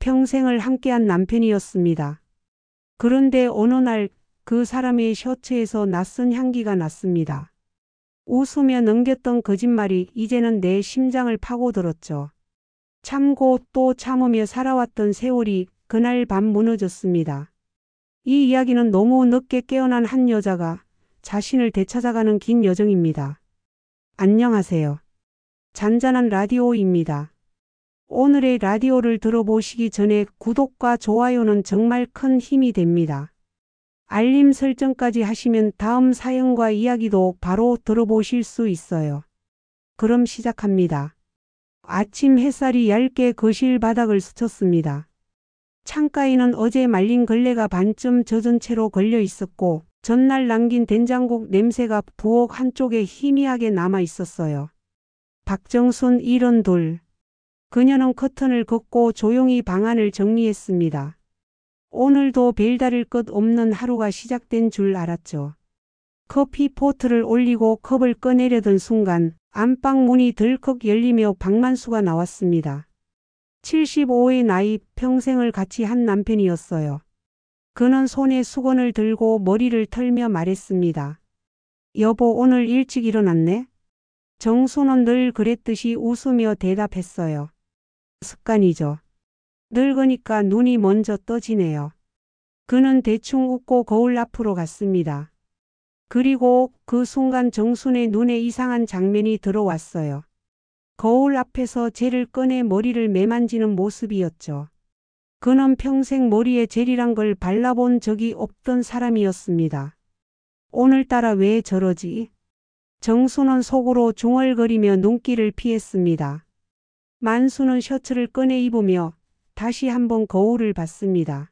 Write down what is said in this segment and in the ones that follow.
평생을 함께한 남편이었습니다. 그런데 어느 날 그 사람의 셔츠에서 낯선 향기가 났습니다. 웃으며 넘겼던 거짓말이 이제는 내 심장을 파고들었죠. 참고 또 참으며 살아왔던 세월이 그날 밤 무너졌습니다. 이 이야기는 너무 늦게 깨어난 한 여자가 자신을 되찾아가는 긴 여정입니다. 안녕하세요. 잔잔한 라디오입니다. 오늘의 라디오를 들어보시기 전에 구독과 좋아요는 정말 큰 힘이 됩니다. 알림 설정까지 하시면 다음 사연과 이야기도 바로 들어보실 수 있어요. 그럼 시작합니다. 아침 햇살이 얇게 거실 바닥을 스쳤습니다. 창가에는 어제 말린 걸레가 반쯤 젖은 채로 걸려 있었고 전날 남긴 된장국 냄새가 부엌 한쪽에 희미하게 남아 있었어요. 박정순 72. 그녀는 커튼을 걷고 조용히 방안을 정리했습니다. 오늘도 별다를 것 없는 하루가 시작된 줄 알았죠. 커피 포트를 올리고 컵을 꺼내려던 순간 안방 문이 덜컥 열리며 박만수가 나왔습니다. 75의 나이, 평생을 같이 한 남편이었어요. 그는 손에 수건을 들고 머리를 털며 말했습니다. 여보, 오늘 일찍 일어났네? 정수는 늘 그랬듯이 웃으며 대답했어요. 습관이죠. 늙으니까 눈이 먼저 떠지네요. 그는 대충 웃고 거울 앞으로 갔습니다. 그리고 그 순간 정순의 눈에 이상한 장면이 들어왔어요. 거울 앞에서 젤을 꺼내 머리를 매만지는 모습이었죠. 그는 평생 머리에 젤이란 걸 발라본 적이 없던 사람이었습니다. 오늘따라 왜 저러지? 정수는 속으로 중얼거리며 눈길을 피했습니다. 만수는 셔츠를 꺼내 입으며 다시 한번 거울을 봤습니다.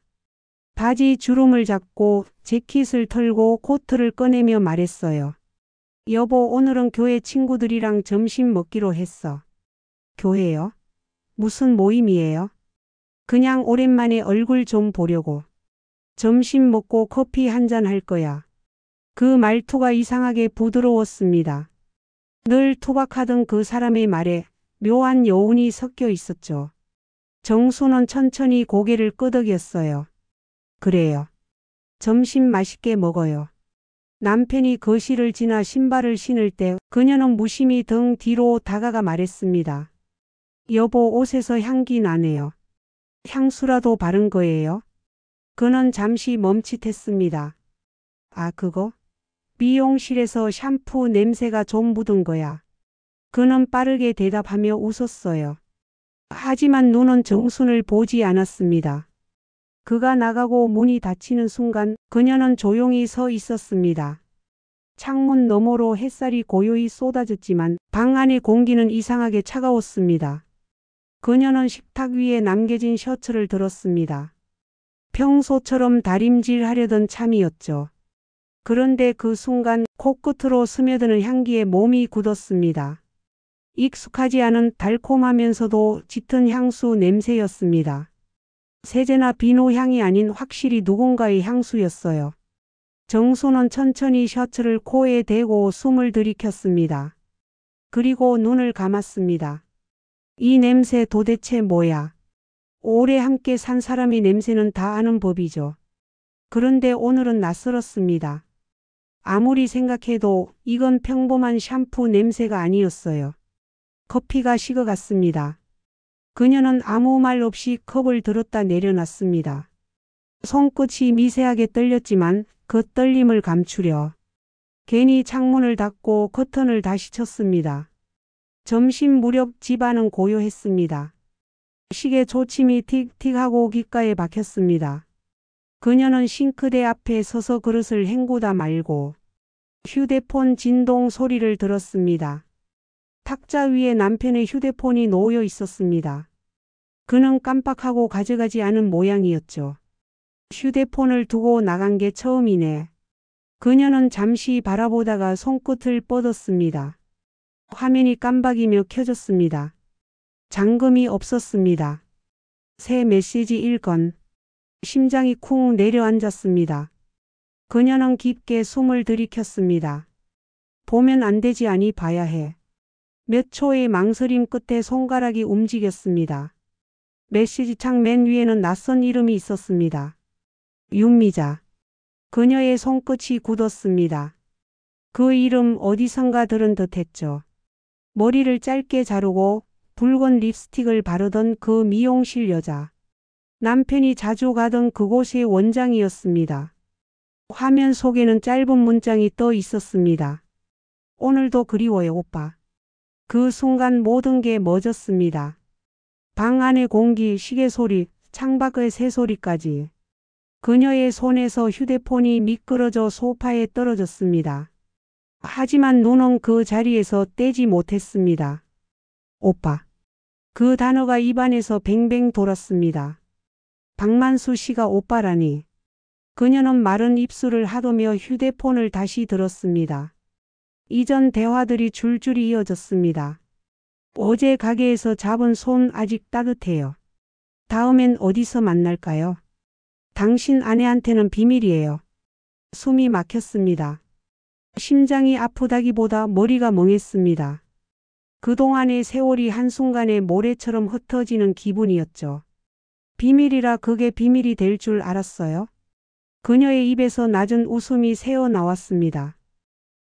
바지 주름을 잡고 재킷을 털고 코트를 꺼내며 말했어요. 여보, 오늘은 교회 친구들이랑 점심 먹기로 했어. 교회요? 무슨 모임이에요? 그냥 오랜만에 얼굴 좀 보려고. 점심 먹고 커피 한잔 할 거야. 그 말투가 이상하게 부드러웠습니다. 늘 투박하던 그 사람의 말에 묘한 여운이 섞여 있었죠. 정수는 천천히 고개를 끄덕였어요. 그래요. 점심 맛있게 먹어요. 남편이 거실을 지나 신발을 신을 때 그녀는 무심히 등 뒤로 다가가 말했습니다. 여보, 옷에서 향기 나네요. 향수라도 바른 거예요? 그는 잠시 멈칫했습니다. 아, 그거? 미용실에서 샴푸 냄새가 좀 묻은 거야. 그는 빠르게 대답하며 웃었어요. 하지만 눈은 정순을 보지 않았습니다. 그가 나가고 문이 닫히는 순간 그녀는 조용히 서 있었습니다. 창문 너머로 햇살이 고요히 쏟아졌지만 방 안의 공기는 이상하게 차가웠습니다. 그녀는 식탁 위에 남겨진 셔츠를 들었습니다. 평소처럼 다림질하려던 참이었죠. 그런데 그 순간 코끝으로 스며드는 향기에 몸이 굳었습니다. 익숙하지 않은 달콤하면서도 짙은 향수 냄새였습니다. 세제나 비누 향이 아닌 확실히 누군가의 향수였어요. 정수는 천천히 셔츠를 코에 대고 숨을 들이켰습니다. 그리고 눈을 감았습니다. 이 냄새 도대체 뭐야? 오래 함께 산 사람의 냄새는 다 아는 법이죠. 그런데 오늘은 낯설었습니다. 아무리 생각해도 이건 평범한 샴푸 냄새가 아니었어요. 커피가 식어갔습니다. 그녀는 아무 말 없이 컵을 들었다 내려놨습니다. 손끝이 미세하게 떨렸지만 그 떨림을 감추려 괜히 창문을 닫고 커튼을 다시 쳤습니다. 점심 무렵 집안은 고요했습니다. 시계 초침이 틱틱하고 귓가에 박혔습니다. 그녀는 싱크대 앞에 서서 그릇을 헹구다 말고 휴대폰 진동 소리를 들었습니다. 탁자 위에 남편의 휴대폰이 놓여 있었습니다. 그는 깜빡하고 가져가지 않은 모양이었죠. 휴대폰을 두고 나간 게 처음이네. 그녀는 잠시 바라보다가 손끝을 뻗었습니다. 화면이 깜박이며 켜졌습니다. 잠금이 없었습니다. 새 메시지 1건. 심장이 쿵 내려앉았습니다. 그녀는 깊게 숨을 들이켰습니다. 보면 안 되지 아니 봐야 해. 몇 초의 망설임 끝에 손가락이 움직였습니다. 메시지창 맨 위에는 낯선 이름이 있었습니다. 윤미자. 그녀의 손끝이 굳었습니다. 그 이름 어디선가 들은 듯했죠. 머리를 짧게 자르고 붉은 립스틱을 바르던 그 미용실 여자. 남편이 자주 가던 그곳의 원장이었습니다. 화면 속에는 짧은 문장이 떠 있었습니다. 오늘도 그리워요, 오빠. 그 순간 모든 게 멎었습니다. 방 안의 공기, 시계 소리, 창밖의 새소리까지. 그녀의 손에서 휴대폰이 미끄러져 소파에 떨어졌습니다. 하지만 눈은 그 자리에서 떼지 못했습니다. 오빠. 그 단어가 입안에서 뱅뱅 돌았습니다. 박만수 씨가 오빠라니. 그녀는 마른 입술을 하도며 휴대폰을 다시 들었습니다. 이전 대화들이 줄줄이 이어졌습니다. 어제 가게에서 잡은 손 아직 따뜻해요. 다음엔 어디서 만날까요? 당신 아내한테는 비밀이에요. 숨이 막혔습니다. 심장이 아프다기보다 머리가 멍했습니다. 그동안의 세월이 한순간에 모래처럼 흩어지는 기분이었죠. 비밀이라 그게 비밀이 될 줄 알았어요? 그녀의 입에서 낮은 웃음이 새어 나왔습니다.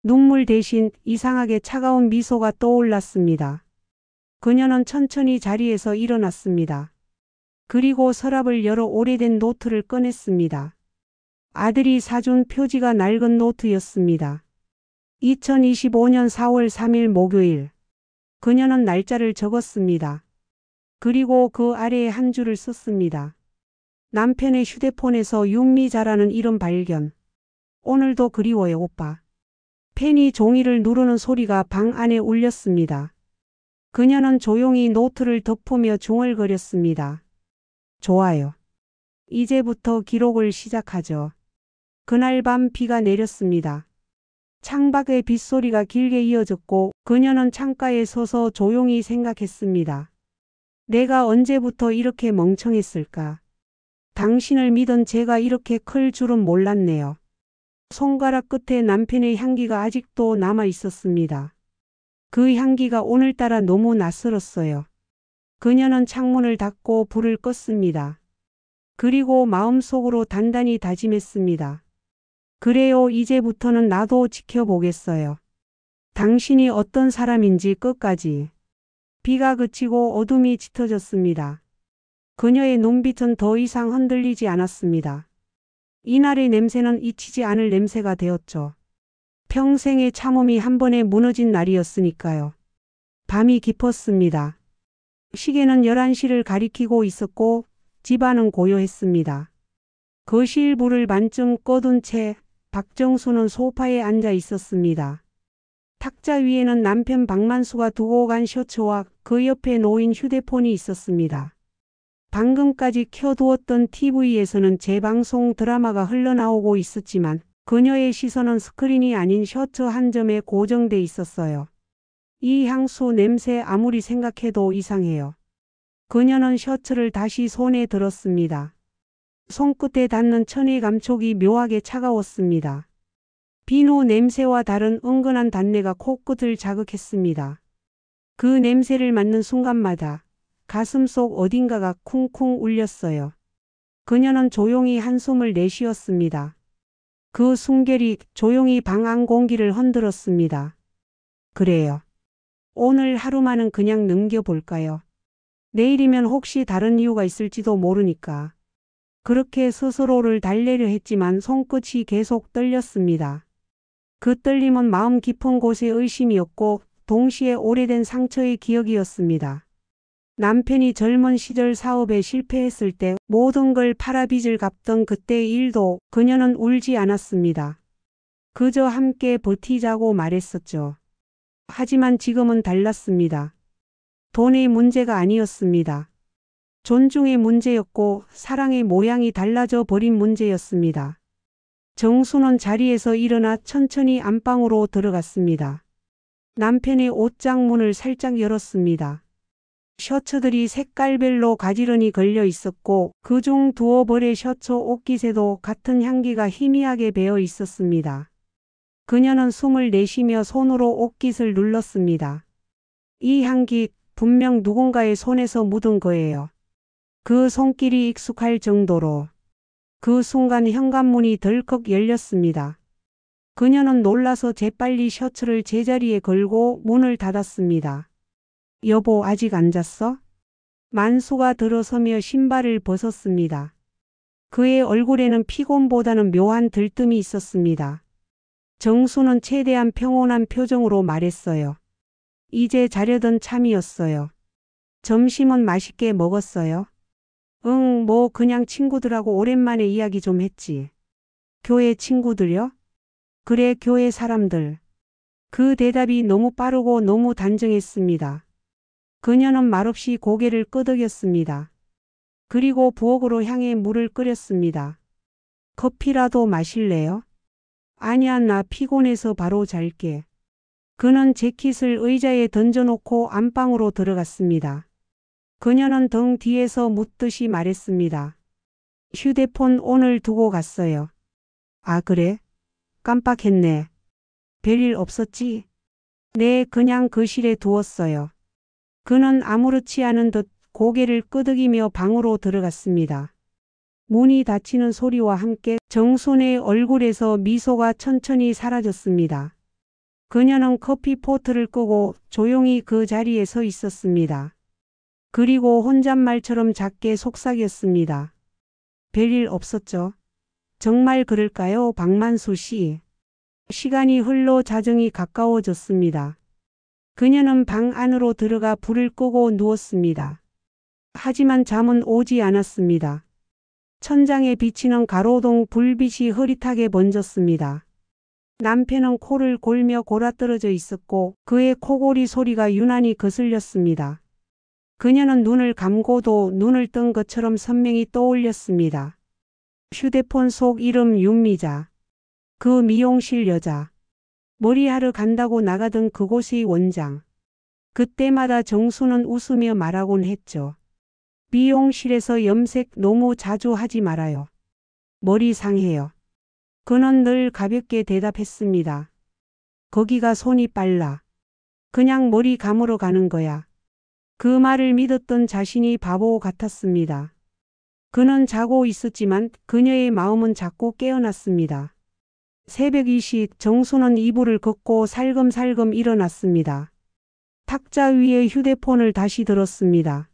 눈물 대신 이상하게 차가운 미소가 떠올랐습니다. 그녀는 천천히 자리에서 일어났습니다. 그리고 서랍을 열어 오래된 노트를 꺼냈습니다. 아들이 사준 표지가 낡은 노트였습니다. 2025년 4월 3일 목요일. 그녀는 날짜를 적었습니다. 그리고 그 아래에 한 줄을 썼습니다. 남편의 휴대폰에서 윤미자라는 이름 발견. 오늘도 그리워요, 오빠. 펜이 종이를 누르는 소리가 방 안에 울렸습니다. 그녀는 조용히 노트를 덮으며 중얼거렸습니다. 좋아요. 이제부터 기록을 시작하죠. 그날 밤 비가 내렸습니다. 창밖의 빗소리가 길게 이어졌고 그녀는 창가에 서서 조용히 생각했습니다. 내가 언제부터 이렇게 멍청했을까? 당신을 믿은 제가 이렇게 클 줄은 몰랐네요. 손가락 끝에 남편의 향기가 아직도 남아 있었습니다. 그 향기가 오늘따라 너무 낯설었어요. 그녀는 창문을 닫고 불을 껐습니다. 그리고 마음속으로 단단히 다짐했습니다. 그래요, 이제부터는 나도 지켜보겠어요. 당신이 어떤 사람인지 끝까지. 비가 그치고 어둠이 짙어졌습니다. 그녀의 눈빛은 더 이상 흔들리지 않았습니다. 이날의 냄새는 잊히지 않을 냄새가 되었죠. 평생의 참음이 한 번에 무너진 날이었으니까요. 밤이 깊었습니다. 시계는 11시를 가리키고 있었고 집안은 고요했습니다. 거실 불을 반쯤 꺼둔 채 박정수는 소파에 앉아 있었습니다. 탁자 위에는 남편 박만수가 두고 간 셔츠와 그 옆에 놓인 휴대폰이 있었습니다. 방금까지 켜두었던 TV에서는 재방송 드라마가 흘러나오고 있었지만 그녀의 시선은 스크린이 아닌 셔츠 한 점에 고정돼 있었어요. 이 향수 냄새 아무리 생각해도 이상해요. 그녀는 셔츠를 다시 손에 들었습니다. 손끝에 닿는 천의 감촉이 묘하게 차가웠습니다. 비누 냄새와 다른 은근한 단내가 코끝을 자극했습니다. 그 냄새를 맡는 순간마다 가슴속 어딘가가 쿵쿵 울렸어요. 그녀는 조용히 한숨을 내쉬었습니다. 그 숨결이 조용히 방 안 공기를 흔들었습니다. 그래요. 오늘 하루만은 그냥 넘겨볼까요? 내일이면 혹시 다른 이유가 있을지도 모르니까. 그렇게 스스로를 달래려 했지만 손끝이 계속 떨렸습니다. 그 떨림은 마음 깊은 곳의 의심이었고 동시에 오래된 상처의 기억이었습니다. 남편이 젊은 시절 사업에 실패했을 때 모든 걸 팔아빚을 갚던 그때의 일도 그녀는 울지 않았습니다. 그저 함께 버티자고 말했었죠. 하지만 지금은 달랐습니다. 돈의 문제가 아니었습니다. 존중의 문제였고 사랑의 모양이 달라져 버린 문제였습니다. 정수는 자리에서 일어나 천천히 안방으로 들어갔습니다. 남편의 옷장 문을 살짝 열었습니다. 셔츠들이 색깔별로 가지런히 걸려 있었고 그중 두어 벌의 셔츠 옷깃에도 같은 향기가 희미하게 배어 있었습니다. 그녀는 숨을 내쉬며 손으로 옷깃을 눌렀습니다. 이 향기 분명 누군가의 손에서 묻은 거예요. 그 손길이 익숙할 정도로 그 순간 현관문이 덜컥 열렸습니다. 그녀는 놀라서 재빨리 셔츠를 제자리에 걸고 문을 닫았습니다. 여보, 아직 안 잤어? 만수가 들어서며 신발을 벗었습니다. 그의 얼굴에는 피곤보다는 묘한 들뜸이 있었습니다. 정수는 최대한 평온한 표정으로 말했어요. 이제 자려던 참이었어요. 점심은 맛있게 먹었어요? 응, 뭐 그냥 친구들하고 오랜만에 이야기 좀 했지. 교회 친구들요? 그래, 교회 사람들. 그 대답이 너무 빠르고 너무 단정했습니다. 그녀는 말없이 고개를 끄덕였습니다. 그리고 부엌으로 향해 물을 끓였습니다. 커피라도 마실래요? 아니야, 나 피곤해서 바로 잘게. 그는 재킷을 의자에 던져놓고 안방으로 들어갔습니다. 그녀는 등 뒤에서 묻듯이 말했습니다. 휴대폰 오늘 두고 갔어요. 아, 그래? 깜빡했네. 별일 없었지? 네, 그냥 거실에 두었어요. 그는 아무렇지 않은 듯 고개를 끄덕이며 방으로 들어갔습니다. 문이 닫히는 소리와 함께 정순의 얼굴에서 미소가 천천히 사라졌습니다. 그녀는 커피 포트를 끄고 조용히 그 자리에 서 있었습니다. 그리고 혼잣말처럼 작게 속삭였습니다. 별일 없었죠? 정말 그럴까요, 박만수 씨? 시간이 흘러 자정이 가까워졌습니다. 그녀는 방 안으로 들어가 불을 끄고 누웠습니다. 하지만 잠은 오지 않았습니다. 천장에 비치는 가로등 불빛이 흐릿하게 번졌습니다. 남편은 코를 골며 골아떨어져 있었고 그의 코골이 소리가 유난히 거슬렸습니다. 그녀는 눈을 감고도 눈을 뜬 것처럼 선명히 떠올렸습니다. 휴대폰 속 이름 윤미자. 그 미용실 여자. 머리하러 간다고 나가던 그곳의 원장. 그때마다 정수는 웃으며 말하곤 했죠. 미용실에서 염색 너무 자주 하지 말아요. 머리 상해요. 그는 늘 가볍게 대답했습니다. 거기가 손이 빨라. 그냥 머리 감으러 가는 거야. 그 말을 믿었던 자신이 바보 같았습니다. 그는 자고 있었지만 그녀의 마음은 자꾸 깨어났습니다. 새벽 2시 정수는 이불을 걷고 살금살금 일어났습니다. 탁자 위에 휴대폰을 다시 들었습니다.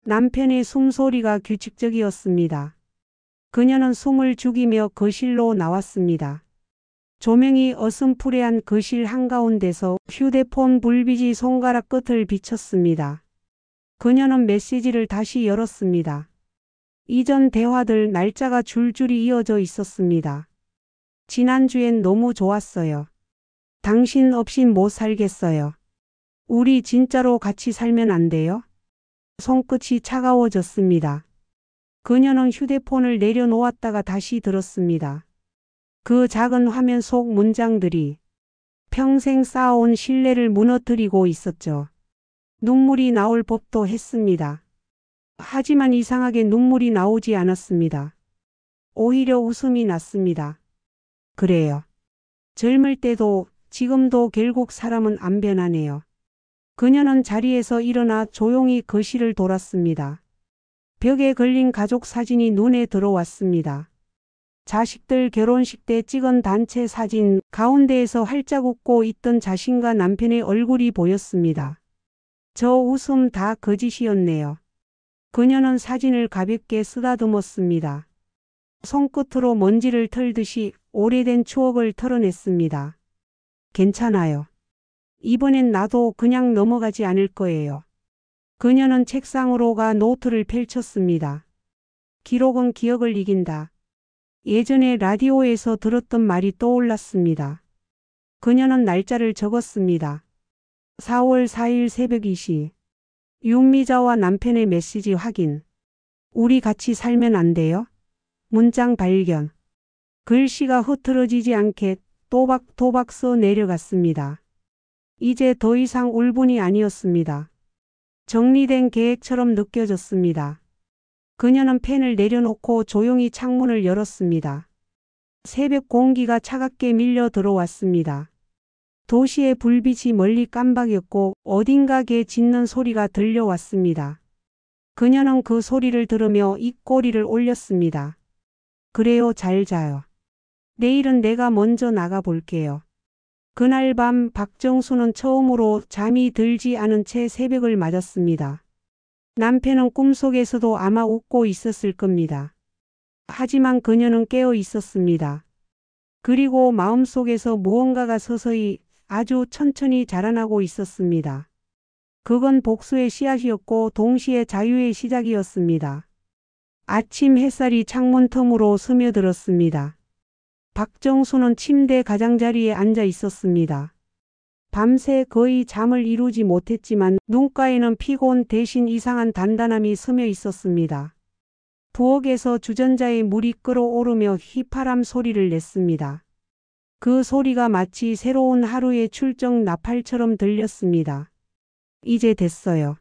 남편의 숨소리가 규칙적이었습니다. 그녀는 숨을 죽이며 거실로 나왔습니다. 조명이 어슴푸레한 거실 한가운데서 휴대폰 불빛이 손가락 끝을 비쳤습니다. 그녀는 메시지를 다시 열었습니다. 이전 대화들 날짜가 줄줄이 이어져 있었습니다. 지난주엔 너무 좋았어요. 당신 없인 못 살겠어요. 우리 진짜로 같이 살면 안 돼요? 손끝이 차가워졌습니다. 그녀는 휴대폰을 내려놓았다가 다시 들었습니다. 그 작은 화면 속 문장들이 평생 쌓아온 신뢰를 무너뜨리고 있었죠. 눈물이 나올 법도 했습니다. 하지만 이상하게 눈물이 나오지 않았습니다. 오히려 웃음이 났습니다. 그래요. 젊을 때도 지금도 결국 사람은 안 변하네요. 그녀는 자리에서 일어나 조용히 거실을 돌았습니다. 벽에 걸린 가족 사진이 눈에 들어왔습니다. 자식들 결혼식 때 찍은 단체 사진, 가운데에서 활짝 웃고 있던 자신과 남편의 얼굴이 보였습니다. 저 웃음 다 거짓이었네요. 그녀는 사진을 가볍게 쓰다듬었습니다. 손끝으로 먼지를 털듯이 오래된 추억을 털어냈습니다. 괜찮아요. 이번엔 나도 그냥 넘어가지 않을 거예요. 그녀는 책상으로 가 노트를 펼쳤습니다. 기록은 기억을 이긴다. 예전에 라디오에서 들었던 말이 떠올랐습니다. 그녀는 날짜를 적었습니다. 4월 4일 새벽 2시. 윤미자와 남편의 메시지 확인. 우리 같이 살면 안 돼요? 문장 발견. 글씨가 흐트러지지 않게 또박또박 써 내려갔습니다. 이제 더 이상 울분이 아니었습니다. 정리된 계획처럼 느껴졌습니다. 그녀는 펜을 내려놓고 조용히 창문을 열었습니다. 새벽 공기가 차갑게 밀려 들어왔습니다. 도시의 불빛이 멀리 깜박였고 어딘가 개 짖는 소리가 들려왔습니다. 그녀는 그 소리를 들으며 입꼬리를 올렸습니다. 그래요, 잘 자요. 내일은 내가 먼저 나가 볼게요. 그날 밤 박정수는 처음으로 잠이 들지 않은 채 새벽을 맞았습니다. 남편은 꿈속에서도 아마 웃고 있었을 겁니다. 하지만 그녀는 깨어 있었습니다. 그리고 마음속에서 무언가가 서서히 아주 천천히 자라나고 있었습니다. 그건 복수의 씨앗이었고 동시에 자유의 시작이었습니다. 아침 햇살이 창문 틈으로 스며들었습니다. 박정수는 침대 가장자리에 앉아 있었습니다. 밤새 거의 잠을 이루지 못했지만 눈가에는 피곤 대신 이상한 단단함이 스며 있었습니다. 부엌에서 주전자에 물이 끓어오르며 휘파람 소리를 냈습니다. 그 소리가 마치 새로운 하루의 출정 나팔처럼 들렸습니다. 이제 됐어요.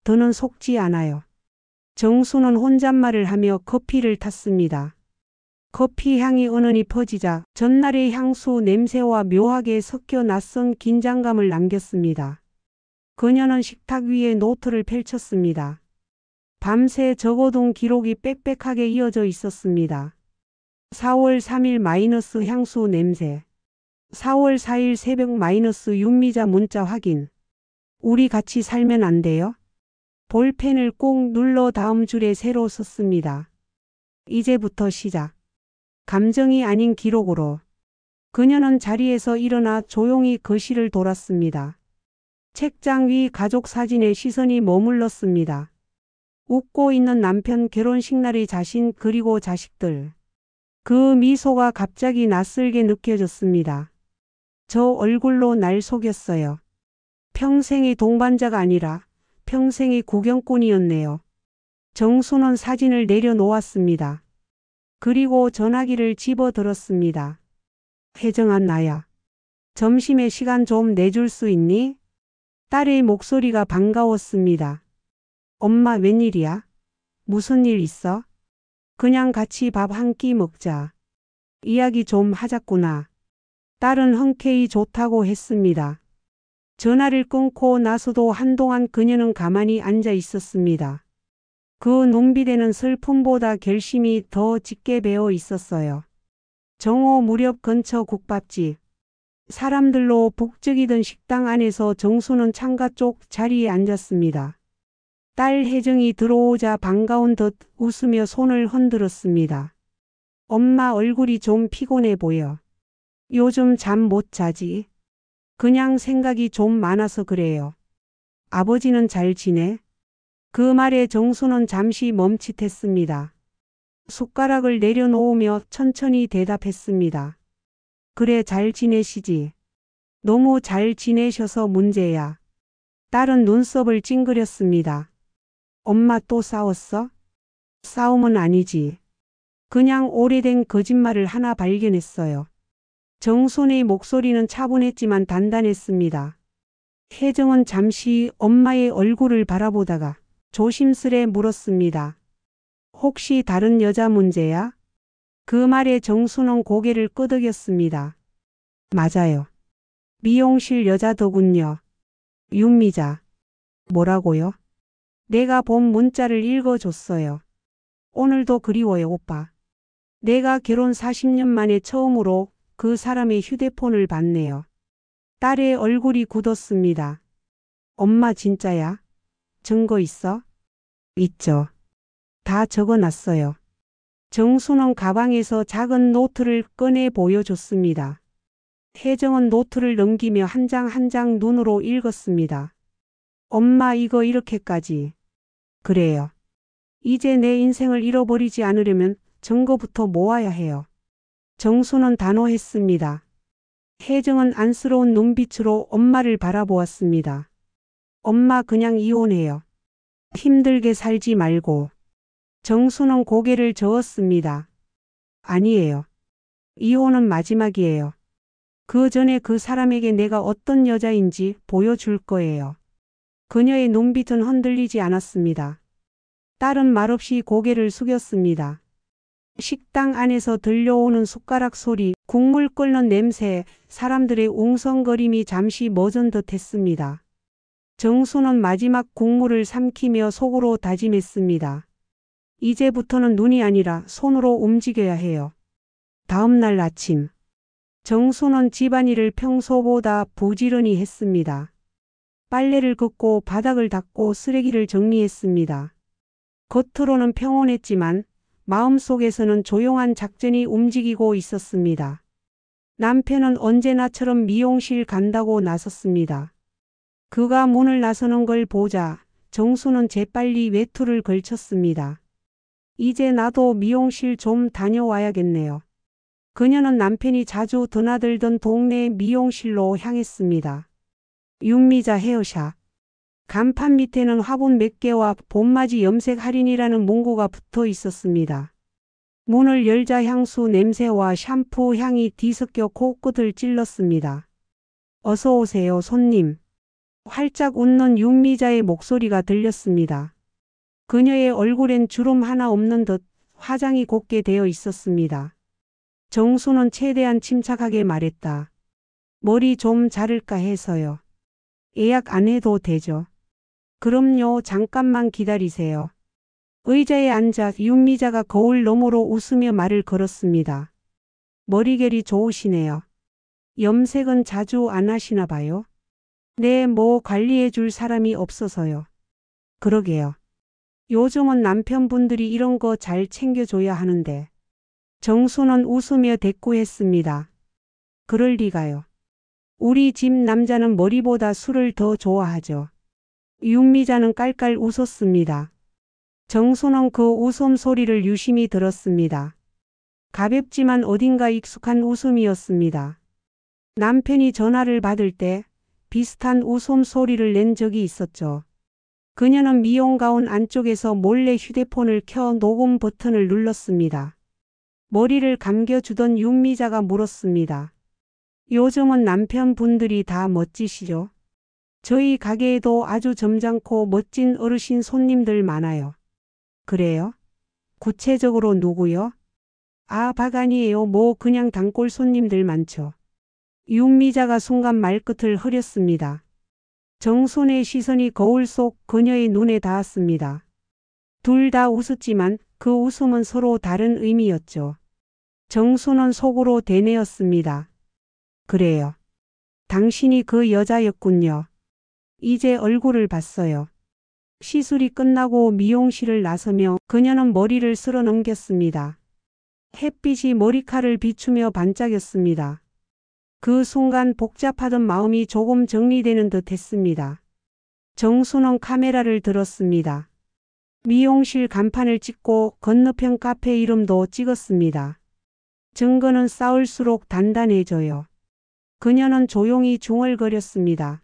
더는 속지 않아요. 정수는 혼잣말을 하며 커피를 탔습니다. 커피 향이 은은히 퍼지자 전날의 향수 냄새와 묘하게 섞여 낯선 긴장감을 남겼습니다. 그녀는 식탁 위에 노트를 펼쳤습니다. 밤새 적어둔 기록이 빽빽하게 이어져 있었습니다. 4월 3일 마이너스 향수 냄새. 4월 4일 새벽 마이너스 윤미자 문자 확인. 우리 같이 살면 안 돼요? 볼펜을 꾹 눌러 다음 줄에 새로 썼습니다. 이제부터 시작. 감정이 아닌 기록으로. 그녀는 자리에서 일어나 조용히 거실을 돌았습니다. 책장 위 가족 사진에 시선이 머물렀습니다. 웃고 있는 남편, 결혼식 날의 자신, 그리고 자식들. 그 미소가 갑자기 낯설게 느껴졌습니다. 저 얼굴로 날 속였어요. 평생의 동반자가 아니라 평생의 구경꾼이었네요. 정수는 사진을 내려놓았습니다. 그리고 전화기를 집어들었습니다. 혜정아, 나야. 점심에 시간 좀 내줄 수 있니? 딸의 목소리가 반가웠습니다. 엄마, 웬일이야? 무슨 일 있어? 그냥 같이 밥 한 끼 먹자. 이야기 좀 하자꾸나. 딸은 흔쾌히 좋다고 했습니다. 전화를 끊고 나서도 한동안 그녀는 가만히 앉아 있었습니다. 그 눈빛에는 슬픔보다 결심이 더 짙게 배어 있었어요. 정오 무렵 근처 국밥집. 사람들로 북적이던 식당 안에서 정수는 창가 쪽 자리에 앉았습니다. 딸 혜정이 들어오자 반가운 듯 웃으며 손을 흔들었습니다. 엄마, 얼굴이 좀 피곤해 보여. 요즘 잠 못 자지? 그냥 생각이 좀 많아서 그래요. 아버지는 잘 지내? 그 말에 정수는 잠시 멈칫했습니다. 숟가락을 내려놓으며 천천히 대답했습니다. 그래, 잘 지내시지. 너무 잘 지내셔서 문제야. 딸은 눈썹을 찡그렸습니다. 엄마 또 싸웠어? 싸움은 아니지. 그냥 오래된 거짓말을 하나 발견했어요. 정순의 목소리는 차분했지만 단단했습니다. 혜정은 잠시 엄마의 얼굴을 바라보다가 조심스레 물었습니다. 혹시 다른 여자 문제야? 그 말에 정수는 고개를 끄덕였습니다. 맞아요. 미용실 여자더군요. 윤미자. 뭐라고요? 내가 본 문자를 읽어줬어요. 오늘도 그리워요, 오빠. 내가 결혼 40년 만에 처음으로 그 사람의 휴대폰을 봤네요. 딸의 얼굴이 굳었습니다. 엄마 진짜야? 증거 있어? 있죠. 다 적어놨어요. 정수는 가방에서 작은 노트를 꺼내 보여줬습니다. 혜정은 노트를 넘기며 한 장 한 장 눈으로 읽었습니다. 엄마, 이거 이렇게까지. 그래요. 이제 내 인생을 잃어버리지 않으려면 증거부터 모아야 해요. 정수는 단호했습니다. 혜정은 안쓰러운 눈빛으로 엄마를 바라보았습니다. 엄마, 그냥 이혼해요. 힘들게 살지 말고. 정수는 고개를 저었습니다. 아니에요. 이혼은 마지막이에요. 그 전에 그 사람에게 내가 어떤 여자인지 보여줄 거예요. 그녀의 눈빛은 흔들리지 않았습니다. 딸은 말없이 고개를 숙였습니다. 식당 안에서 들려오는 숟가락 소리, 국물 끓는 냄새, 사람들의 웅성거림이 잠시 멎은 듯 했습니다. 정수는 마지막 국물을 삼키며 속으로 다짐했습니다. 이제부터는 눈이 아니라 손으로 움직여야 해요. 다음 날 아침, 정수는 집안일을 평소보다 부지런히 했습니다. 빨래를 긋고 바닥을 닦고 쓰레기를 정리했습니다. 겉으로는 평온했지만 마음속에서는 조용한 작전이 움직이고 있었습니다. 남편은 언제나처럼 미용실 간다고 나섰습니다. 그가 문을 나서는 걸 보자 정수는 재빨리 외투를 걸쳤습니다. 이제 나도 미용실 좀 다녀와야겠네요. 그녀는 남편이 자주 드나들던 동네 미용실로 향했습니다. 윤미자 헤어샵. 간판 밑에는 화분 몇 개와 봄맞이 염색 할인이라는 문구가 붙어 있었습니다. 문을 열자 향수 냄새와 샴푸 향이 뒤섞여 코끝을 찔렀습니다. 어서 오세요, 손님. 활짝 웃는 윤미자의 목소리가 들렸습니다. 그녀의 얼굴엔 주름 하나 없는 듯 화장이 곱게 되어 있었습니다. 정수는 최대한 침착하게 말했다. 머리 좀 자를까 해서요. 예약 안 해도 되죠? 그럼요, 잠깐만 기다리세요. 의자에 앉아 윤미자가 거울 너머로 웃으며 말을 걸었습니다. 머리결이 좋으시네요. 염색은 자주 안 하시나 봐요? 네, 뭐 관리해 줄 사람이 없어서요. 그러게요. 요즘은 남편분들이 이런 거 잘 챙겨줘야 하는데. 정수는 웃으며 대꾸했습니다. 그럴 리가요. 우리 집 남자는 머리보다 술을 더 좋아하죠. 윤미자는 깔깔 웃었습니다. 정수는 그 웃음소리를 유심히 들었습니다. 가볍지만 어딘가 익숙한 웃음이었습니다. 남편이 전화를 받을 때 비슷한 웃음소리를 낸 적이 있었죠. 그녀는 미용 가운 안쪽에서 몰래 휴대폰을 켜 녹음 버튼을 눌렀습니다. 머리를 감겨주던 윤미자가 물었습니다. 요즘은 남편분들이 다 멋지시죠? 저희 가게에도 아주 점잖고 멋진 어르신 손님들 많아요. 그래요? 구체적으로 누구요? 아, 바간이에요. 뭐 그냥 단골 손님들 많죠. 윤미자가 순간 말끝을 흐렸습니다. 정순의 시선이 거울 속 그녀의 눈에 닿았습니다. 둘 다 웃었지만 그 웃음은 서로 다른 의미였죠. 정수는 속으로 되뇌었습니다. 그래요. 당신이 그 여자였군요. 이제 얼굴을 봤어요. 시술이 끝나고 미용실을 나서며 그녀는 머리를 쓸어 넘겼습니다. 햇빛이 머리칼을 비추며 반짝였습니다. 그 순간 복잡하던 마음이 조금 정리되는 듯 했습니다. 정수는 카메라를 들었습니다. 미용실 간판을 찍고 건너편 카페 이름도 찍었습니다. 증거는 쌓을수록 단단해져요. 그녀는 조용히 중얼거렸습니다.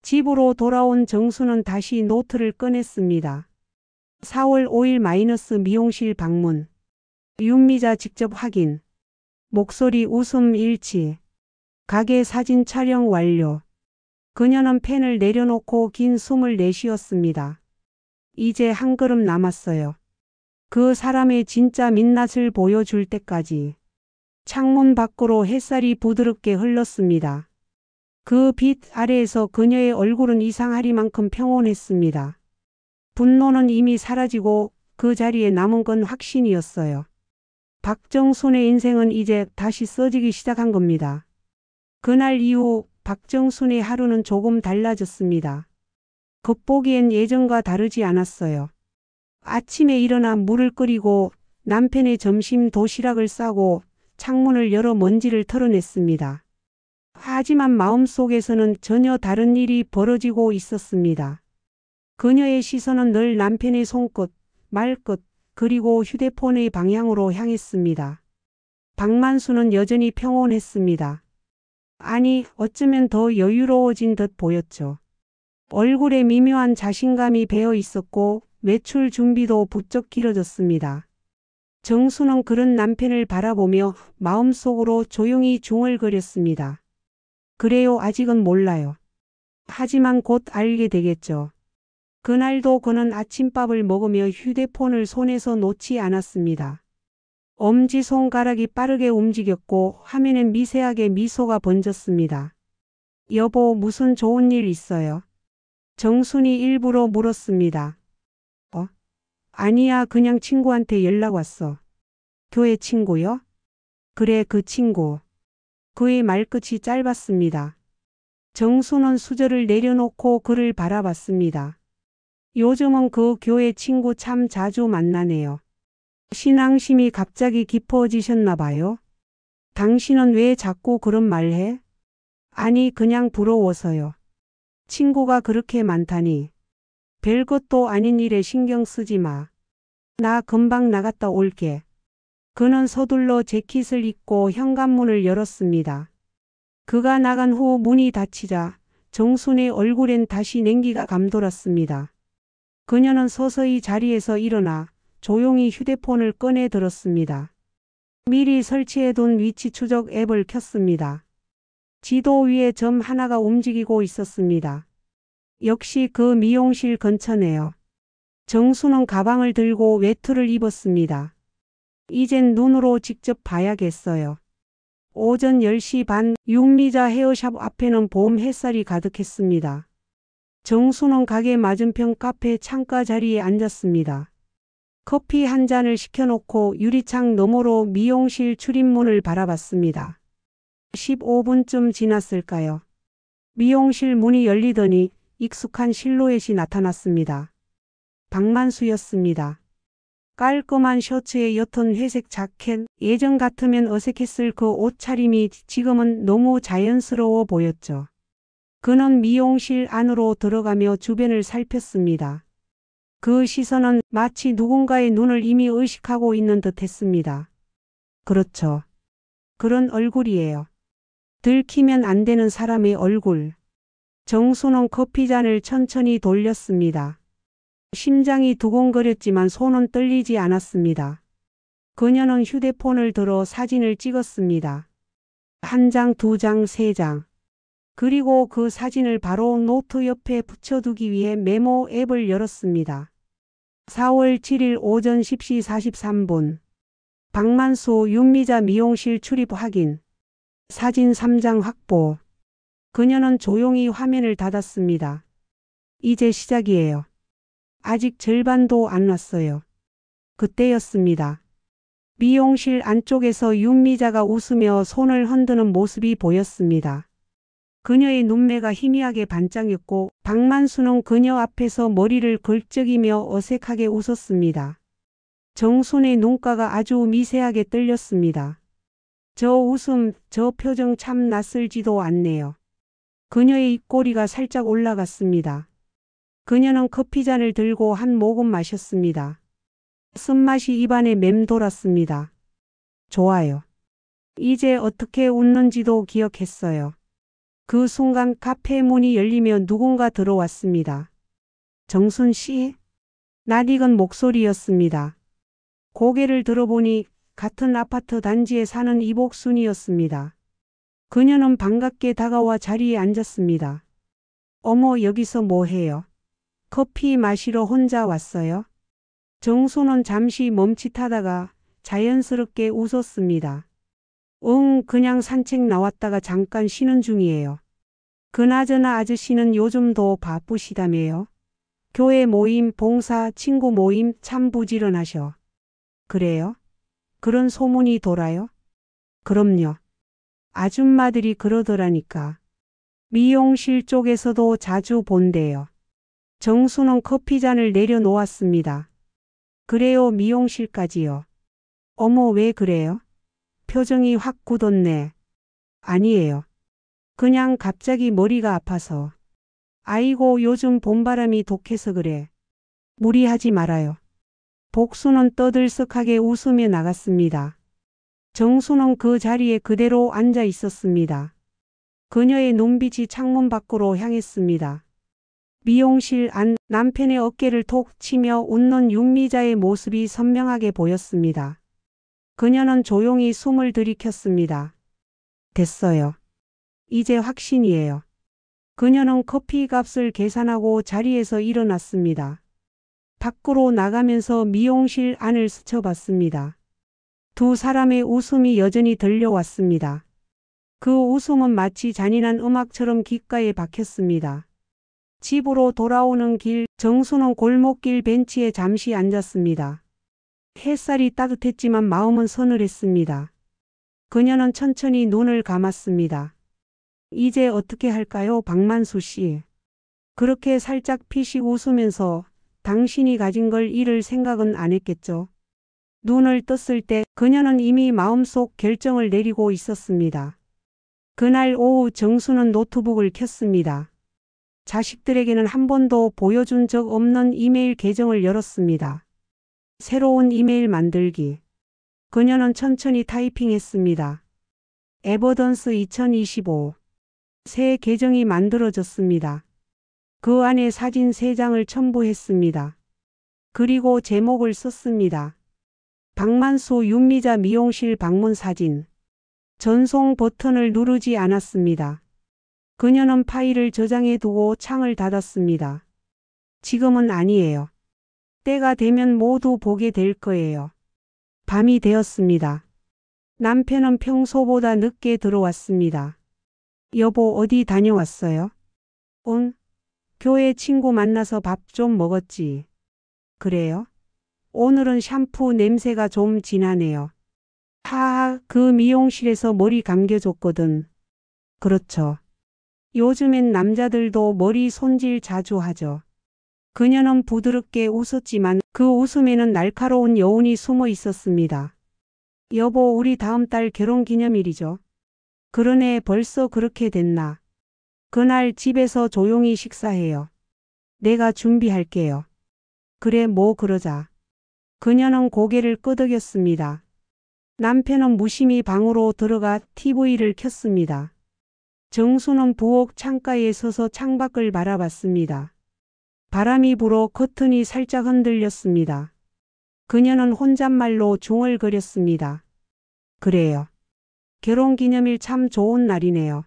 집으로 돌아온 정수는 다시 노트를 꺼냈습니다. 4월 5일 미용실 방문. 윤미자 직접 확인. 목소리 웃음 일치. 가게 사진 촬영 완료. 그녀는 펜을 내려놓고 긴 숨을 내쉬었습니다. 이제 한 걸음 남았어요. 그 사람의 진짜 민낯을 보여줄 때까지. 창문 밖으로 햇살이 부드럽게 흘렀습니다. 그 빛 아래에서 그녀의 얼굴은 이상하리만큼 평온했습니다. 분노는 이미 사라지고 그 자리에 남은 건 확신이었어요. 박정순의 인생은 이제 다시 써지기 시작한 겁니다. 그날 이후 박정순의 하루는 조금 달라졌습니다. 겉보기엔 예전과 다르지 않았어요. 아침에 일어나 물을 끓이고 남편의 점심 도시락을 싸고 창문을 열어 먼지를 털어냈습니다. 하지만 마음속에서는 전혀 다른 일이 벌어지고 있었습니다. 그녀의 시선은 늘 남편의 손끝, 말끝, 그리고 휴대폰의 방향으로 향했습니다. 박만수는 여전히 평온했습니다. 아니, 어쩌면 더 여유로워진 듯 보였죠. 얼굴에 미묘한 자신감이 배어 있었고 외출 준비도 부쩍 길어졌습니다. 정수는 그런 남편을 바라보며 마음속으로 조용히 중얼거렸습니다. 그래요, 아직은 몰라요. 하지만 곧 알게 되겠죠. 그날도 그는 아침밥을 먹으며 휴대폰을 손에서 놓지 않았습니다. 엄지손가락이 빠르게 움직였고 화면엔 미세하게 미소가 번졌습니다. 여보, 무슨 좋은 일 있어요? 정순이 일부러 물었습니다. 아니야, 그냥 친구한테 연락 왔어. 교회 친구요? 그래, 그 친구. 그의 말끝이 짧았습니다. 정수는 수저를 내려놓고 그를 바라봤습니다. 요즘은 그 교회 친구 참 자주 만나네요. 신앙심이 갑자기 깊어지셨나 봐요. 당신은 왜 자꾸 그런 말 해? 아니, 그냥 부러워서요. 친구가 그렇게 많다니. 별것도 아닌 일에 신경 쓰지 마. 나 금방 나갔다 올게. 그는 서둘러 재킷을 입고 현관문을 열었습니다. 그가 나간 후 문이 닫히자 정순의 얼굴엔 다시 냉기가 감돌았습니다. 그녀는 서서히 자리에서 일어나 조용히 휴대폰을 꺼내 들었습니다. 미리 설치해둔 위치 추적 앱을 켰습니다. 지도 위에 점 하나가 움직이고 있었습니다. 역시 그 미용실 근처네요. 정수는 가방을 들고 외투를 입었습니다. 이젠 눈으로 직접 봐야겠어요. 오전 10시 반 육미자 헤어샵 앞에는 봄 햇살이 가득했습니다. 정수는 가게 맞은편 카페 창가 자리에 앉았습니다. 커피 한 잔을 시켜놓고 유리창 너머로 미용실 출입문을 바라봤습니다. 15분쯤 지났을까요? 미용실 문이 열리더니 익숙한 실루엣이 나타났습니다. 박만수였습니다. 깔끔한 셔츠에 옅은 회색 자켓, 예전 같으면 어색했을 그 옷차림이 지금은 너무 자연스러워 보였죠. 그는 미용실 안으로 들어가며 주변을 살폈습니다. 그 시선은 마치 누군가의 눈을 이미 의식하고 있는 듯 했습니다. 그렇죠. 그런 얼굴이에요. 들키면 안 되는 사람의 얼굴. 정수는 커피잔을 천천히 돌렸습니다. 심장이 두근거렸지만 손은 떨리지 않았습니다. 그녀는 휴대폰을 들어 사진을 찍었습니다. 한 장, 두 장, 세 장. 그리고 그 사진을 바로 노트 옆에 붙여두기 위해 메모 앱을 열었습니다. 4월 7일 오전 10시 43분. 박만수 윤미자 미용실 출입 확인. 사진 3장 확보. 그녀는 조용히 화면을 닫았습니다. 이제 시작이에요. 아직 절반도 안 왔어요. 그때였습니다. 미용실 안쪽에서 윤미자가 웃으며 손을 흔드는 모습이 보였습니다. 그녀의 눈매가 희미하게 반짝였고 박만수는 그녀 앞에서 머리를 걸쩍이며 어색하게 웃었습니다. 정순의 눈가가 아주 미세하게 떨렸습니다. 저 웃음, 저 표정 참 낯설지도 않네요. 그녀의 입꼬리가 살짝 올라갔습니다. 그녀는 커피잔을 들고 한 모금 마셨습니다. 쓴맛이 입안에 맴돌았습니다. 좋아요. 이제 어떻게 웃는지도 기억했어요. 그 순간 카페 문이 열리며 누군가 들어왔습니다. 정순 씨? 낯익은 목소리였습니다. 고개를 들어보니 같은 아파트 단지에 사는 이복순이었습니다. 그녀는 반갑게 다가와 자리에 앉았습니다. 어머, 여기서 뭐 해요? 커피 마시러 혼자 왔어요? 정순은 잠시 멈칫하다가 자연스럽게 웃었습니다. 그냥 산책 나왔다가 잠깐 쉬는 중이에요. 그나저나 아저씨는 요즘도 바쁘시다며요? 교회 모임, 봉사, 친구 모임 참 부지런하셔. 그래요? 그런 소문이 돌아요? 그럼요. 아줌마들이 그러더라니까. 미용실 쪽에서도 자주 본대요. 정수는 커피잔을 내려놓았습니다. 그래요, 미용실까지요. 어머, 왜 그래요? 표정이 확 굳었네. 아니에요. 그냥 갑자기 머리가 아파서. 아이고, 요즘 봄바람이 독해서 그래. 무리하지 말아요. 복수는 떠들썩하게 웃으며 나갔습니다. 정수는 그 자리에 그대로 앉아 있었습니다. 그녀의 눈빛이 창문 밖으로 향했습니다. 미용실 안 남편의 어깨를 톡 치며 웃는 윤미자의 모습이 선명하게 보였습니다. 그녀는 조용히 숨을 들이켰습니다. 됐어요. 이제 확신이에요. 그녀는 커피 값을 계산하고 자리에서 일어났습니다. 밖으로 나가면서 미용실 안을 스쳐봤습니다. 두 사람의 웃음이 여전히 들려왔습니다. 그 웃음은 마치 잔인한 음악처럼 귓가에 박혔습니다. 집으로 돌아오는 길, 정수는 골목길 벤치에 잠시 앉았습니다. 햇살이 따뜻했지만 마음은 서늘했습니다. 그녀는 천천히 눈을 감았습니다. 이제 어떻게 할까요, 박만수 씨? 그렇게 살짝 피식 웃으면서 당신이 가진 걸 잃을 생각은 안 했겠죠? 눈을 떴을 때 그녀는 이미 마음속 결정을 내리고 있었습니다. 그날 오후 정수는 노트북을 켰습니다. 자식들에게는 한 번도 보여준 적 없는 이메일 계정을 열었습니다. 새로운 이메일 만들기. 그녀는 천천히 타이핑했습니다. 에버던스 2025. 새 계정이 만들어졌습니다. 그 안에 사진 3장을 첨부했습니다. 그리고 제목을 썼습니다. 박만수 윤미자 미용실 방문 사진. 전송 버튼을 누르지 않았습니다. 그녀는 파일을 저장해 두고 창을 닫았습니다. 지금은 아니에요. 때가 되면 모두 보게 될 거예요. 밤이 되었습니다. 남편은 평소보다 늦게 들어왔습니다. 여보, 어디 다녀왔어요? 응? 교회 친구 만나서 밥 좀 먹었지. 그래요? 오늘은 샴푸 냄새가 좀 진하네요. 하하, 그 미용실에서 머리 감겨줬거든. 그렇죠. 요즘엔 남자들도 머리 손질 자주 하죠. 그녀는 부드럽게 웃었지만 그 웃음에는 날카로운 여운이 숨어 있었습니다. 여보, 우리 다음 달 결혼기념일이죠. 그러네, 벌써 그렇게 됐나. 그날 집에서 조용히 식사해요. 내가 준비할게요. 그래, 뭐 그러자. 그녀는 고개를 끄덕였습니다. 남편은 무심히 방으로 들어가 TV를 켰습니다. 정수는 부엌 창가에 서서 창밖을 바라봤습니다. 바람이 불어 커튼이 살짝 흔들렸습니다. 그녀는 혼잣말로 중얼거렸습니다. 그래요. 결혼기념일 참 좋은 날이네요.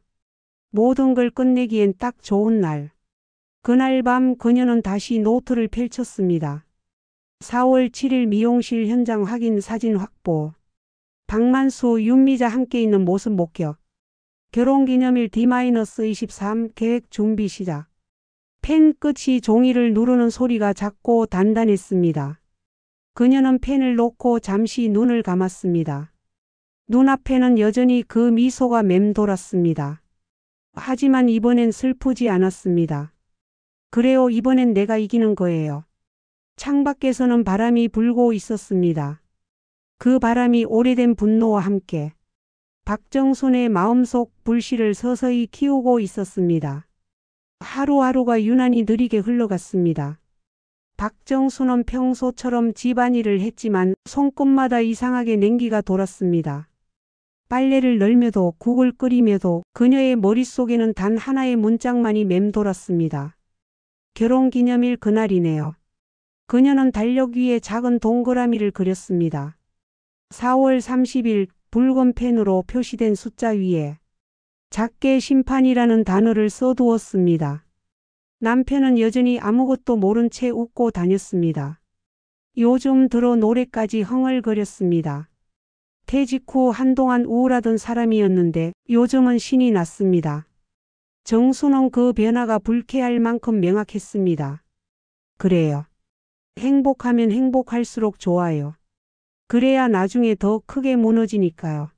모든 걸 끝내기엔 딱 좋은 날. 그날 밤 그녀는 다시 노트를 펼쳤습니다. 4월 7일 미용실 현장 확인 사진 확보. 박만수, 윤미자 함께 있는 모습 목격. 결혼기념일 D-23 계획 준비 시작. 펜 끝이 종이를 누르는 소리가 작고 단단했습니다. 그녀는 펜을 놓고 잠시 눈을 감았습니다. 눈앞에는 여전히 그 미소가 맴돌았습니다. 하지만 이번엔 슬프지 않았습니다. 그래요, 이번엔 내가 이기는 거예요. 창밖에서는 바람이 불고 있었습니다. 그 바람이 오래된 분노와 함께 박정순의 마음속 불씨를 서서히 키우고 있었습니다. 하루하루가 유난히 느리게 흘러갔습니다. 박정순은 평소처럼 집안일을 했지만 손끝마다 이상하게 냉기가 돌았습니다. 빨래를 널며도 국을 끓이며도 그녀의 머릿속에는 단 하나의 문짝만이 맴돌았습니다. 결혼기념일 그날이네요. 그녀는 달력 위에 작은 동그라미를 그렸습니다. 4월 30일 붉은 펜으로 표시된 숫자 위에 작게 심판이라는 단어를 써두었습니다. 남편은 여전히 아무것도 모른 채 웃고 다녔습니다. 요즘 들어 노래까지 흥얼거렸습니다. 퇴직 후 한동안 우울하던 사람이었는데 요즘은 신이 났습니다. 정수는 그 변화가 불쾌할 만큼 명확했습니다. 그래요. 행복하면 행복할수록 좋아요. 그래야 나중에 더 크게 무너지니까요.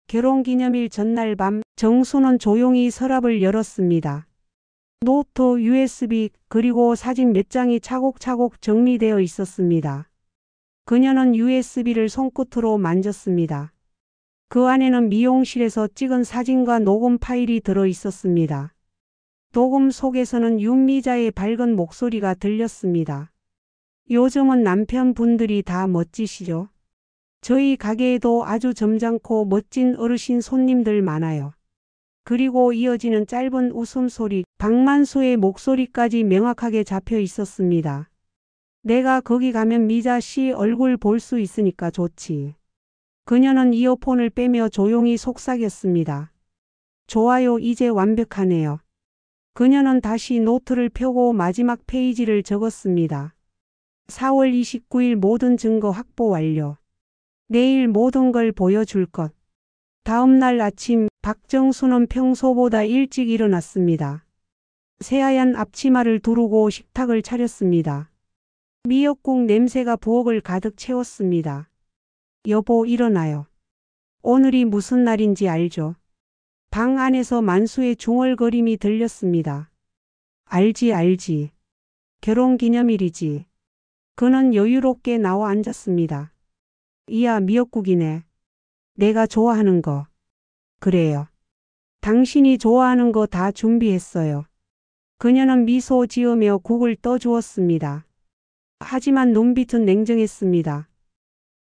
결혼기념일 전날 밤 정수는 조용히 서랍을 열었습니다. 노트, USB 그리고 사진 몇 장이 차곡차곡 정리되어 있었습니다. 그녀는 USB를 손끝으로 만졌습니다. 그 안에는 미용실에서 찍은 사진과 녹음 파일이 들어 있었습니다. 녹음 속에서는 윤미자의 밝은 목소리가 들렸습니다. 요즘은 남편분들이 다 멋지시죠? 저희 가게에도 아주 점잖고 멋진 어르신 손님들 많아요. 그리고 이어지는 짧은 웃음소리, 박만수의 목소리까지 명확하게 잡혀 있었습니다. 내가 거기 가면 미자 씨 얼굴 볼 수 있으니까 좋지. 그녀는 이어폰을 빼며 조용히 속삭였습니다. 좋아요, 이제 완벽하네요. 그녀는 다시 노트를 펴고 마지막 페이지를 적었습니다. 4월 29일 모든 증거 확보 완료. 내일 모든 걸 보여줄 것. 다음 날 아침 박정수는 평소보다 일찍 일어났습니다. 새하얀 앞치마를 두르고 식탁을 차렸습니다. 미역국 냄새가 부엌을 가득 채웠습니다. 여보, 일어나요. 오늘이 무슨 날인지 알죠? 방 안에서 만수의 중얼거림이 들렸습니다. 알지. 결혼기념일이지. 그는 여유롭게 나와 앉았습니다. 이야, 미역국이네. 내가 좋아하는 거. 그래요. 당신이 좋아하는 거 다 준비했어요. 그녀는 미소 지으며 국을 떠주었습니다. 하지만 눈빛은 냉정했습니다.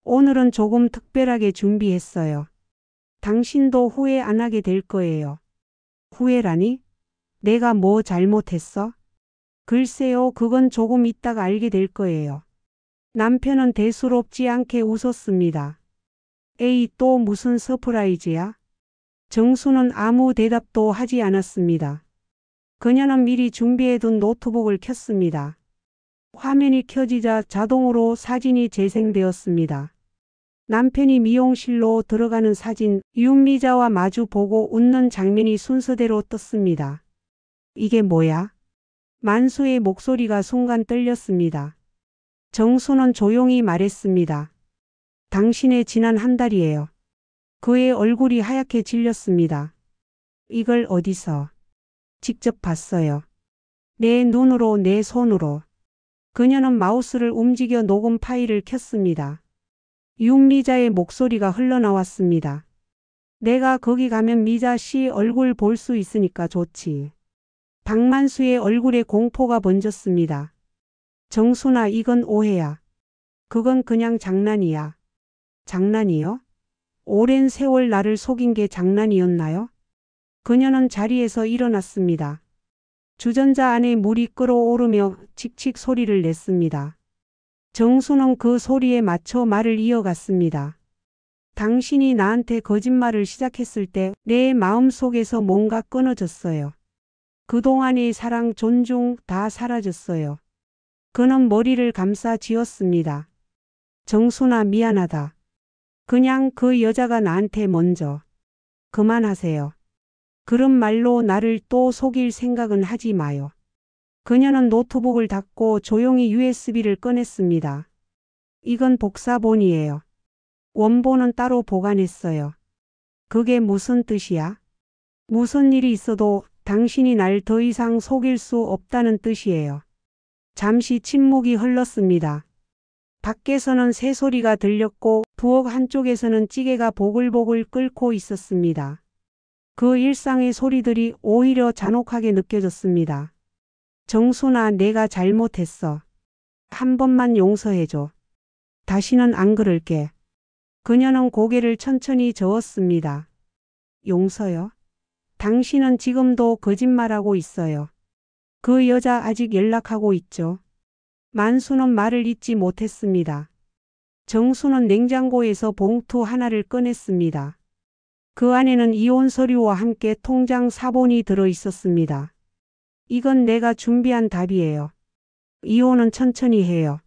오늘은 조금 특별하게 준비했어요. 당신도 후회 안 하게 될 거예요. 후회라니? 내가 뭐 잘못했어? 글쎄요, 그건 조금 있다가 알게 될 거예요. 남편은 대수롭지 않게 웃었습니다. 에이, 또 무슨 서프라이즈야? 정수는 아무 대답도 하지 않았습니다. 그녀는 미리 준비해둔 노트북을 켰습니다. 화면이 켜지자 자동으로 사진이 재생되었습니다. 남편이 미용실로 들어가는 사진, 윤미자와 마주 보고 웃는 장면이 순서대로 떴습니다. 이게 뭐야? 만수의 목소리가 순간 떨렸습니다. 정수는 조용히 말했습니다. 당신의 지난 한 달이에요. 그의 얼굴이 하얗게 질렸습니다. 이걸 어디서? 직접 봤어요. 내 눈으로, 내 손으로. 그녀는 마우스를 움직여 녹음 파일을 켰습니다. 윤미자의 목소리가 흘러나왔습니다. 내가 거기 가면 미자 씨 얼굴 볼 수 있으니까 좋지. 박만수의 얼굴에 공포가 번졌습니다. 정순아, 이건 오해야. 그건 그냥 장난이야. 장난이요? 오랜 세월 나를 속인 게 장난이었나요? 그녀는 자리에서 일어났습니다. 주전자 안에 물이 끓어오르며 칙칙 소리를 냈습니다. 정수는 그 소리에 맞춰 말을 이어갔습니다. 당신이 나한테 거짓말을 시작했을 때 내 마음속에서 뭔가 끊어졌어요. 그동안의 사랑, 존중 다 사라졌어요. 그는 머리를 감싸 쥐었습니다. 정순아, 미안하다. 그냥 그 여자가 나한테 먼저. 그만하세요. 그런 말로 나를 또 속일 생각은 하지 마요. 그녀는 노트북을 닫고 조용히 USB를 꺼냈습니다. 이건 복사본이에요. 원본은 따로 보관했어요. 그게 무슨 뜻이야? 무슨 일이 있어도 당신이 날 더 이상 속일 수 없다는 뜻이에요. 잠시 침묵이 흘렀습니다. 밖에서는 새소리가 들렸고 부엌 한쪽에서는 찌개가 보글보글 끓고 있었습니다. 그 일상의 소리들이 오히려 잔혹하게 느껴졌습니다. 정순아, 내가 잘못했어. 한 번만 용서해줘. 다시는 안 그럴게. 그녀는 고개를 천천히 저었습니다. 용서요? 당신은 지금도 거짓말하고 있어요. 그 여자 아직 연락하고 있죠? 만수는 말을 잇지 못했습니다. 정수는 냉장고에서 봉투 하나를 꺼냈습니다. 그 안에는 이혼 서류와 함께 통장 사본이 들어 있었습니다. 이건 내가 준비한 답이에요. 이혼은 천천히 해요.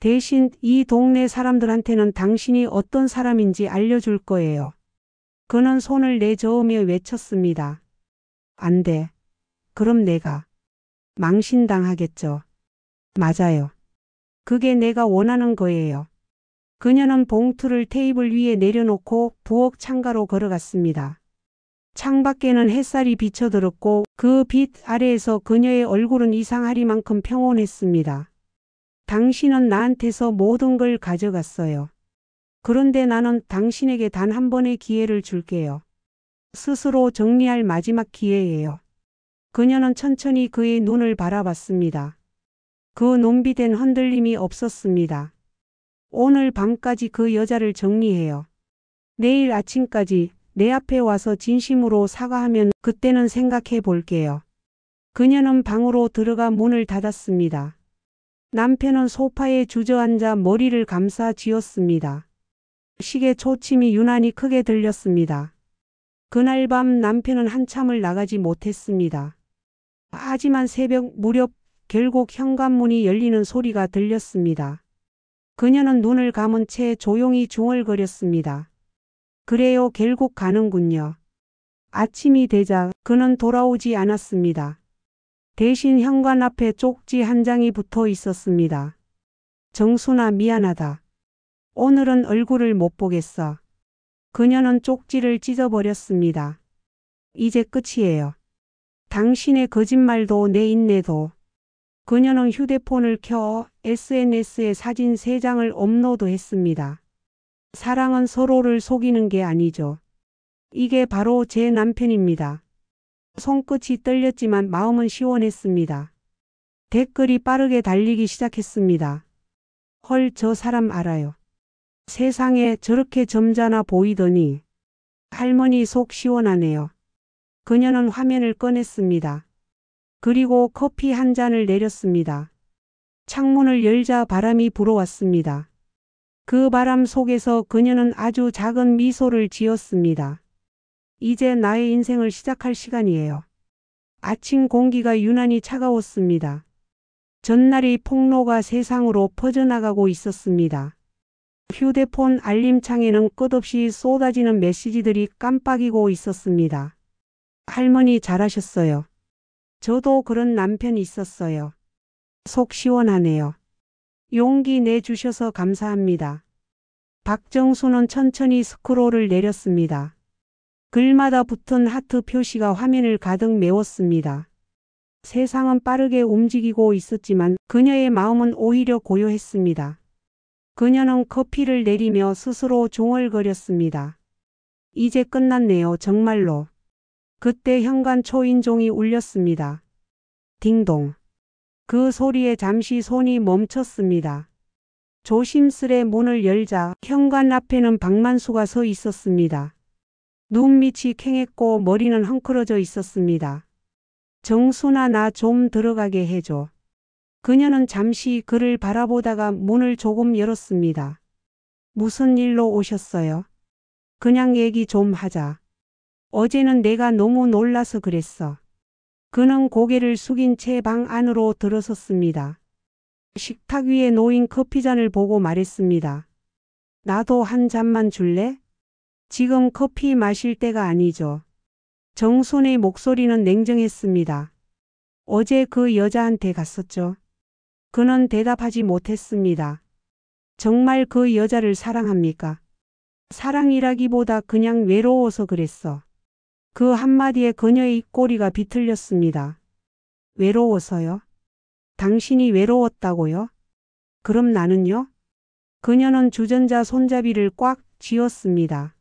대신 이 동네 사람들한테는 당신이 어떤 사람인지 알려줄 거예요. 그는 손을 내저으며 외쳤습니다. 안 돼. 그럼 내가 망신당하겠죠. 맞아요. 그게 내가 원하는 거예요. 그녀는 봉투를 테이블 위에 내려놓고 부엌 창가로 걸어갔습니다. 창밖에는 햇살이 비쳐들었고 그 빛 아래에서 그녀의 얼굴은 이상하리만큼 평온했습니다. 당신은 나한테서 모든 걸 가져갔어요. 그런데 나는 당신에게 단 한 번의 기회를 줄게요. 스스로 정리할 마지막 기회예요. 그녀는 천천히 그의 눈을 바라봤습니다. 그 눈빛엔 흔들림이 없었습니다. 오늘 밤까지 그 여자를 정리해요. 내일 아침까지 내 앞에 와서 진심으로 사과하면 그때는 생각해 볼게요. 그녀는 방으로 들어가 문을 닫았습니다. 남편은 소파에 주저앉아 머리를 감싸 쥐었습니다. 시계 초침이 유난히 크게 들렸습니다. 그날 밤 남편은 한참을 나가지 못했습니다. 하지만 새벽 무렵 결국 현관문이 열리는 소리가 들렸습니다. 그녀는 눈을 감은 채 조용히 중얼거렸습니다. 그래요, 결국 가는군요. 아침이 되자 그는 돌아오지 않았습니다. 대신 현관 앞에 쪽지 한 장이 붙어 있었습니다. 정순아, 미안하다. 오늘은 얼굴을 못 보겠어. 그녀는 쪽지를 찢어버렸습니다. 이제 끝이에요. 당신의 거짓말도 내 인내도. 그녀는 휴대폰을 켜 SNS에 사진 3장을 업로드했습니다. 사랑은 서로를 속이는 게 아니죠. 이게 바로 제 남편입니다. 손끝이 떨렸지만 마음은 시원했습니다. 댓글이 빠르게 달리기 시작했습니다. 헐, 저 사람 알아요. 세상에 저렇게 점잖아 보이더니. 할머니 속 시원하네요. 그녀는 화면을 꺼냈습니다. 그리고 커피 한 잔을 내렸습니다. 창문을 열자 바람이 불어왔습니다. 그 바람 속에서 그녀는 아주 작은 미소를 지었습니다. 이제 나의 인생을 시작할 시간이에요. 아침 공기가 유난히 차가웠습니다. 전날의 폭로가 세상으로 퍼져나가고 있었습니다. 휴대폰 알림창에는 끝없이 쏟아지는 메시지들이 깜빡이고 있었습니다. 할머니 잘하셨어요. 저도 그런 남편이 있었어요. 속 시원하네요. 용기 내주셔서 감사합니다. 박정수는 천천히 스크롤을 내렸습니다. 글마다 붙은 하트 표시가 화면을 가득 메웠습니다. 세상은 빠르게 움직이고 있었지만 그녀의 마음은 오히려 고요했습니다. 그녀는 커피를 내리며 스스로 중얼거렸습니다. 이제 끝났네요, 정말로. 그때 현관 초인종이 울렸습니다. 딩동. 그 소리에 잠시 손이 멈췄습니다. 조심스레 문을 열자 현관 앞에는 박만수가 서 있었습니다. 눈밑이 퀭했고 머리는 헝클어져 있었습니다. 정순아, 나 좀 들어가게 해줘. 그녀는 잠시 그를 바라보다가 문을 조금 열었습니다. 무슨 일로 오셨어요? 그냥 얘기 좀 하자. 어제는 내가 너무 놀라서 그랬어. 그는 고개를 숙인 채 방 안으로 들어섰습니다. 식탁 위에 놓인 커피잔을 보고 말했습니다. 나도 한 잔만 줄래? 지금 커피 마실 때가 아니죠. 정순의 목소리는 냉정했습니다. 어제 그 여자한테 갔었죠. 그는 대답하지 못했습니다. 정말 그 여자를 사랑합니까? 사랑이라기보다 그냥 외로워서 그랬어. 그 한마디에 그녀의 입꼬리가 비틀렸습니다. 외로워서요? 당신이 외로웠다고요? 그럼 나는요? 그녀는 주전자 손잡이를 꽉 쥐었습니다.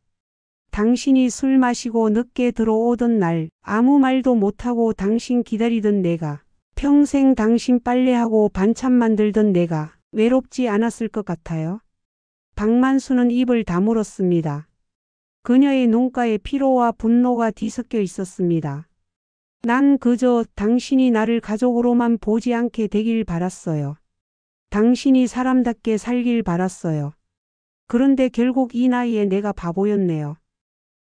당신이 술 마시고 늦게 들어오던 날 아무 말도 못하고 당신 기다리던 내가, 평생 당신 빨래하고 반찬 만들던 내가 외롭지 않았을 것 같아요? 박만수는 입을 다물었습니다. 그녀의 눈가에 피로와 분노가 뒤섞여 있었습니다. 난 그저 당신이 나를 가족으로만 보지 않게 되길 바랐어요. 당신이 사람답게 살길 바랐어요. 그런데 결국 이 나이에 내가 바보였네요.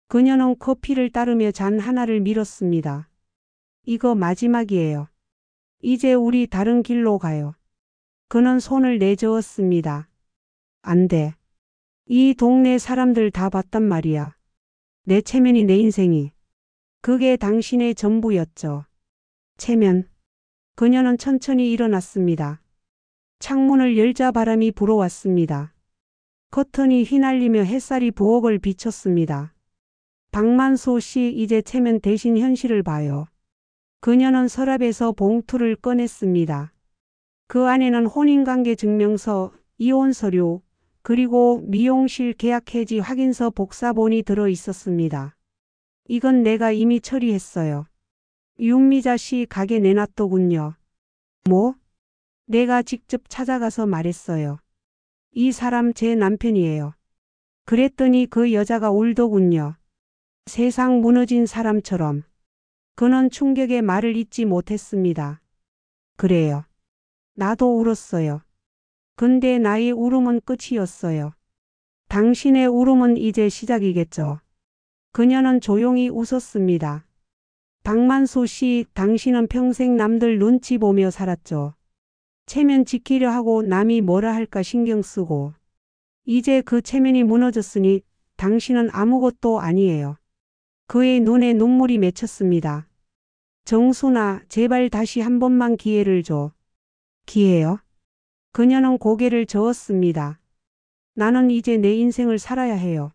그녀는 커피를 따르며 잔 하나를 밀었습니다. 이거 마지막이에요. 이제 우리 다른 길로 가요. 그는 손을 내저었습니다. 안 돼. 이 동네 사람들 다 봤단 말이야. 내 체면이 내 인생이. 그게 당신의 전부였죠. 체면. 그녀는 천천히 일어났습니다. 창문을 열자 바람이 불어왔습니다. 커튼이 휘날리며 햇살이 부엌을 비췄습니다. 박만수 씨, 이제 체면 대신 현실을 봐요. 그녀는 서랍에서 봉투를 꺼냈습니다. 그 안에는 혼인관계 증명서, 이혼 서류, 그리고 미용실 계약 해지 확인서 복사본이 들어 있었습니다. 이건 내가 이미 처리했어요. 윤미자 씨 가게 내놨더군요. 뭐? 내가 직접 찾아가서 말했어요. 이 사람 제 남편이에요. 그랬더니 그 여자가 울더군요. 세상 무너진 사람처럼. 그는 충격의 말을 잇지 못했습니다. 그래요. 나도 울었어요. 근데 나의 울음은 끝이었어요. 당신의 울음은 이제 시작이겠죠. 그녀는 조용히 웃었습니다. 박만수 씨, 당신은 평생 남들 눈치 보며 살았죠. 체면 지키려 하고 남이 뭐라 할까 신경 쓰고. 이제 그 체면이 무너졌으니 당신은 아무것도 아니에요. 그의 눈에 눈물이 맺혔습니다. 정순아, 제발 다시 한 번만 기회를 줘. 기회요? 그녀는 고개를 저었습니다. 나는 이제 내 인생을 살아야 해요.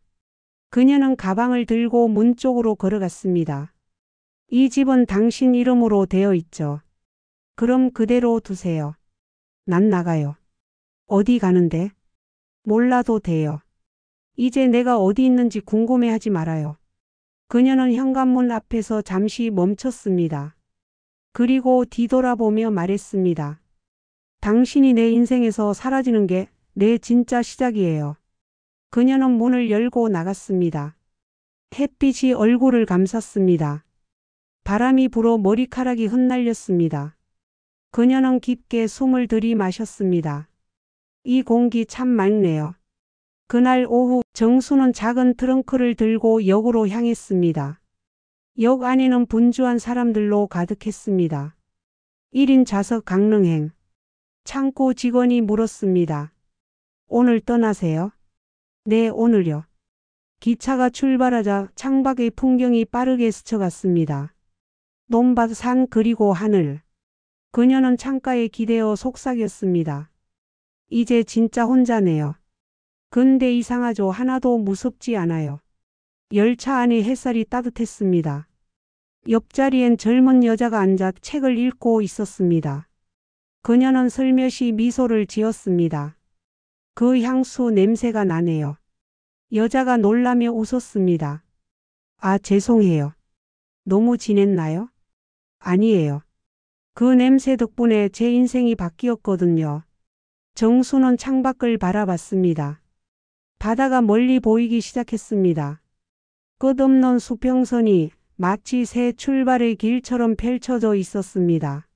그녀는 가방을 들고 문 쪽으로 걸어갔습니다. 이 집은 당신 이름으로 되어 있죠. 그럼 그대로 두세요. 난 나가요. 어디 가는데? 몰라도 돼요. 이제 내가 어디 있는지 궁금해하지 말아요. 그녀는 현관문 앞에서 잠시 멈췄습니다. 그리고 뒤돌아보며 말했습니다. 당신이 내 인생에서 사라지는 게 내 진짜 시작이에요. 그녀는 문을 열고 나갔습니다. 햇빛이 얼굴을 감쌌습니다. 바람이 불어 머리카락이 흩날렸습니다. 그녀는 깊게 숨을 들이마셨습니다. 이 공기 참 맑네요. 그날 오후 정수는 작은 트렁크를 들고 역으로 향했습니다. 역 안에는 분주한 사람들로 가득했습니다. 1인 좌석 강릉행. 창고 직원이 물었습니다. 오늘 떠나세요? 네, 오늘요. 기차가 출발하자 창밖의 풍경이 빠르게 스쳐갔습니다. 논밭, 산 그리고 하늘. 그녀는 창가에 기대어 속삭였습니다. 이제 진짜 혼자네요. 근데 이상하죠. 하나도 무섭지 않아요. 열차 안에 햇살이 따뜻했습니다. 옆자리엔 젊은 여자가 앉아 책을 읽고 있었습니다. 그녀는 슬며시 미소를 지었습니다. 그 향수 냄새가 나네요. 여자가 놀라며 웃었습니다. 아, 죄송해요. 너무 진했나요? 아니에요. 그 냄새 덕분에 제 인생이 바뀌었거든요. 정수는 창밖을 바라봤습니다. 바다가 멀리 보이기 시작했습니다. 끝없는 수평선이 마치 새 출발의 길처럼 펼쳐져 있었습니다.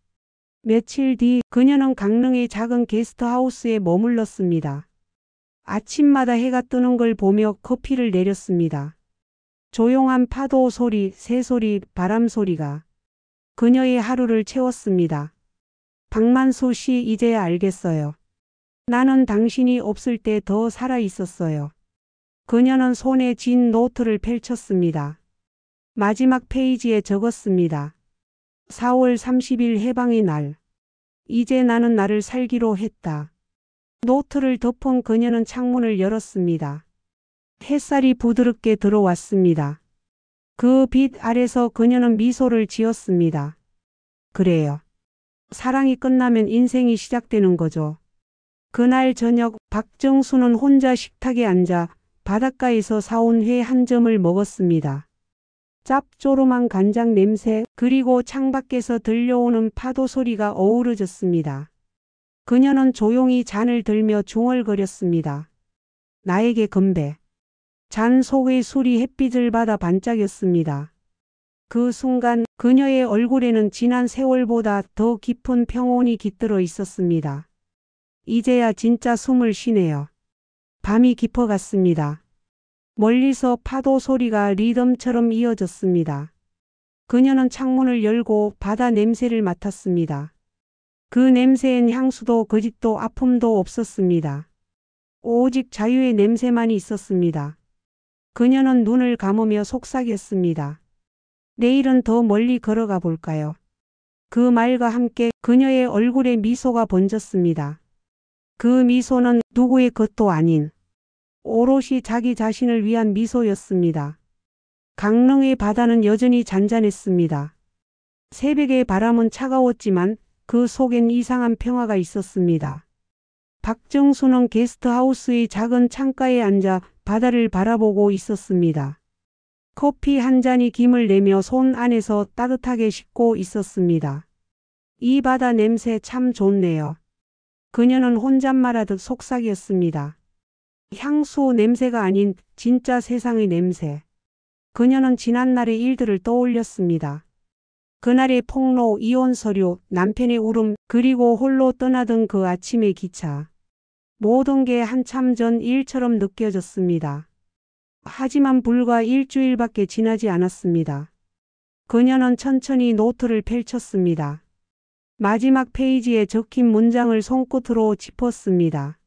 며칠 뒤 그녀는 강릉의 작은 게스트하우스에 머물렀습니다. 아침마다 해가 뜨는 걸 보며 커피를 내렸습니다. 조용한 파도 소리, 새소리, 바람 소리가 그녀의 하루를 채웠습니다. 박만수 씨, 이제야 알겠어요. 나는 당신이 없을 때 더 살아 있었어요. 그녀는 손에 쥔 노트를 펼쳤습니다. 마지막 페이지에 적었습니다. 4월 30일 해방의 날. 이제 나는 나를 살기로 했다. 노트를 덮은 그녀는 창문을 열었습니다. 햇살이 부드럽게 들어왔습니다. 그 빛 아래서 그녀는 미소를 지었습니다. 그래요. 사랑이 끝나면 인생이 시작되는 거죠. 그날 저녁 박정수는 혼자 식탁에 앉아 바닷가에서 사온 회 한 점을 먹었습니다. 짭조름한 간장 냄새 그리고 창밖에서 들려오는 파도 소리가 어우러졌습니다. 그녀는 조용히 잔을 들며 중얼거렸습니다. 나에게 건배. 잔 속의 술이 햇빛을 받아 반짝였습니다. 그 순간 그녀의 얼굴에는 지난 세월보다 더 깊은 평온이 깃들어 있었습니다. 이제야 진짜 숨을 쉬네요. 밤이 깊어갔습니다. 멀리서 파도 소리가 리듬처럼 이어졌습니다. 그녀는 창문을 열고 바다 냄새를 맡았습니다. 그 냄새엔 향수도 거짓도 아픔도 없었습니다. 오직 자유의 냄새만이 있었습니다. 그녀는 눈을 감으며 속삭였습니다. 내일은 더 멀리 걸어가 볼까요? 그 말과 함께 그녀의 얼굴에 미소가 번졌습니다. 그 미소는 누구의 것도 아닌 오롯이 자기 자신을 위한 미소였습니다. 강릉의 바다는 여전히 잔잔했습니다. 새벽의 바람은 차가웠지만 그 속엔 이상한 평화가 있었습니다. 박정수는 게스트하우스의 작은 창가에 앉아 바다를 바라보고 있었습니다. 커피 한 잔이 김을 내며 손 안에서 따뜻하게 식고 있었습니다. 이 바다 냄새 참 좋네요. 그녀는 혼잣말하듯 속삭였습니다. 향수 냄새가 아닌 진짜 세상의 냄새. 그녀는 지난날의 일들을 떠올렸습니다. 그날의 폭로, 이혼 서류, 남편의 울음, 그리고 홀로 떠나던 그 아침의 기차. 모든 게 한참 전 일처럼 느껴졌습니다. 하지만 불과 일주일밖에 지나지 않았습니다. 그녀는 천천히 노트를 펼쳤습니다. 마지막 페이지에 적힌 문장을 손끝으로 짚었습니다.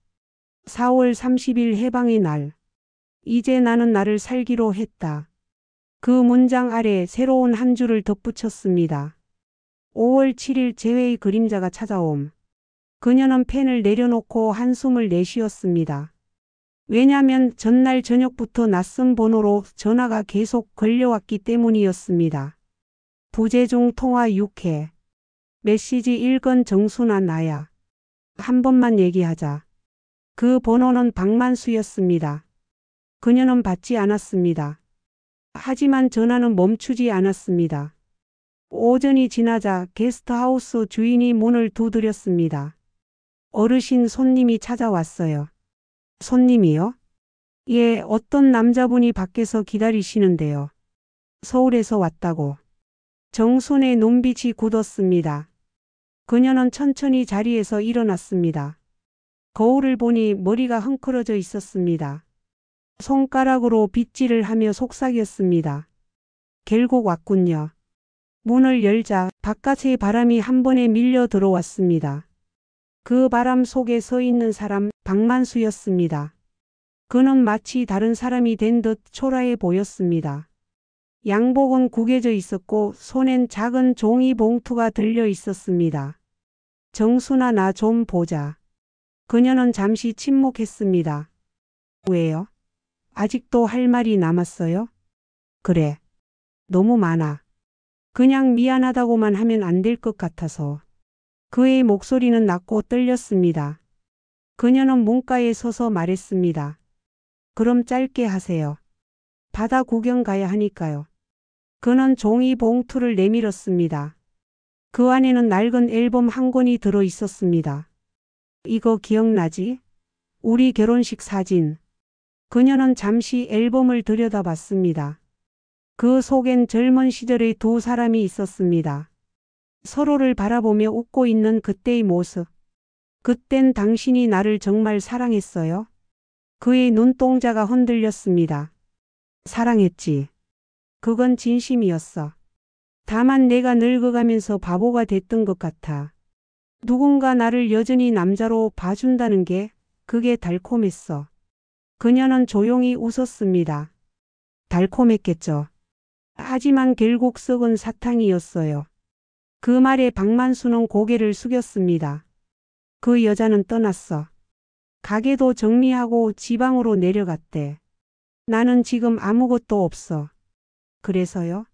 4월 30일 해방의 날. 이제 나는 나를 살기로 했다. 그 문장 아래 새로운 한 줄을 덧붙였습니다. 5월 7일 재회의 그림자가 찾아옴. 그녀는 펜을 내려놓고 한숨을 내쉬었습니다. 왜냐면 전날 저녁부터 낯선 번호로 전화가 계속 걸려왔기 때문이었습니다. 부재중 통화 6회. 메시지 읽은 정순아 나야. 한 번만 얘기하자. 그 번호는 박만수였습니다. 그녀는 받지 않았습니다. 하지만 전화는 멈추지 않았습니다. 오전이 지나자 게스트하우스 주인이 문을 두드렸습니다. 어르신 손님이 찾아왔어요. 손님이요? 예, 어떤 남자분이 밖에서 기다리시는데요. 서울에서 왔다고. 정순의 눈빛이 굳었습니다. 그녀는 천천히 자리에서 일어났습니다. 거울을 보니 머리가 헝클어져 있었습니다. 손가락으로 빗질을 하며 속삭였습니다. 결국 왔군요. 문을 열자 바깥의 바람이 한 번에 밀려 들어왔습니다. 그 바람 속에 서 있는 사람 박만수였습니다. 그는 마치 다른 사람이 된 듯 초라해 보였습니다. 양복은 구겨져 있었고 손엔 작은 종이 봉투가 들려 있었습니다. 정순아 나 좀 보자. 그녀는 잠시 침묵했습니다. 왜요? 아직도 할 말이 남았어요? 그래. 너무 많아. 그냥 미안하다고만 하면 안 될 것 같아서. 그의 목소리는 낮고 떨렸습니다. 그녀는 문가에 서서 말했습니다. 그럼 짧게 하세요. 바다 구경 가야 하니까요. 그는 종이 봉투를 내밀었습니다. 그 안에는 낡은 앨범 한 권이 들어 있었습니다. 이거 기억나지? 우리 결혼식 사진. 그녀는 잠시 앨범을 들여다봤습니다. 그 속엔 젊은 시절의 두 사람이 있었습니다. 서로를 바라보며 웃고 있는 그때의 모습. 그땐 당신이 나를 정말 사랑했어요? 그의 눈동자가 흔들렸습니다. 사랑했지. 그건 진심이었어. 다만 내가 늙어가면서 바보가 됐던 것 같아. 누군가 나를 여전히 남자로 봐준다는 게 그게 달콤했어. 그녀는 조용히 웃었습니다. 달콤했겠죠. 하지만 결국 썩은 사탕이었어요. 그 말에 박만수는 고개를 숙였습니다. 그 여자는 떠났어. 가게도 정리하고 지방으로 내려갔대. 나는 지금 아무것도 없어. 그래서요?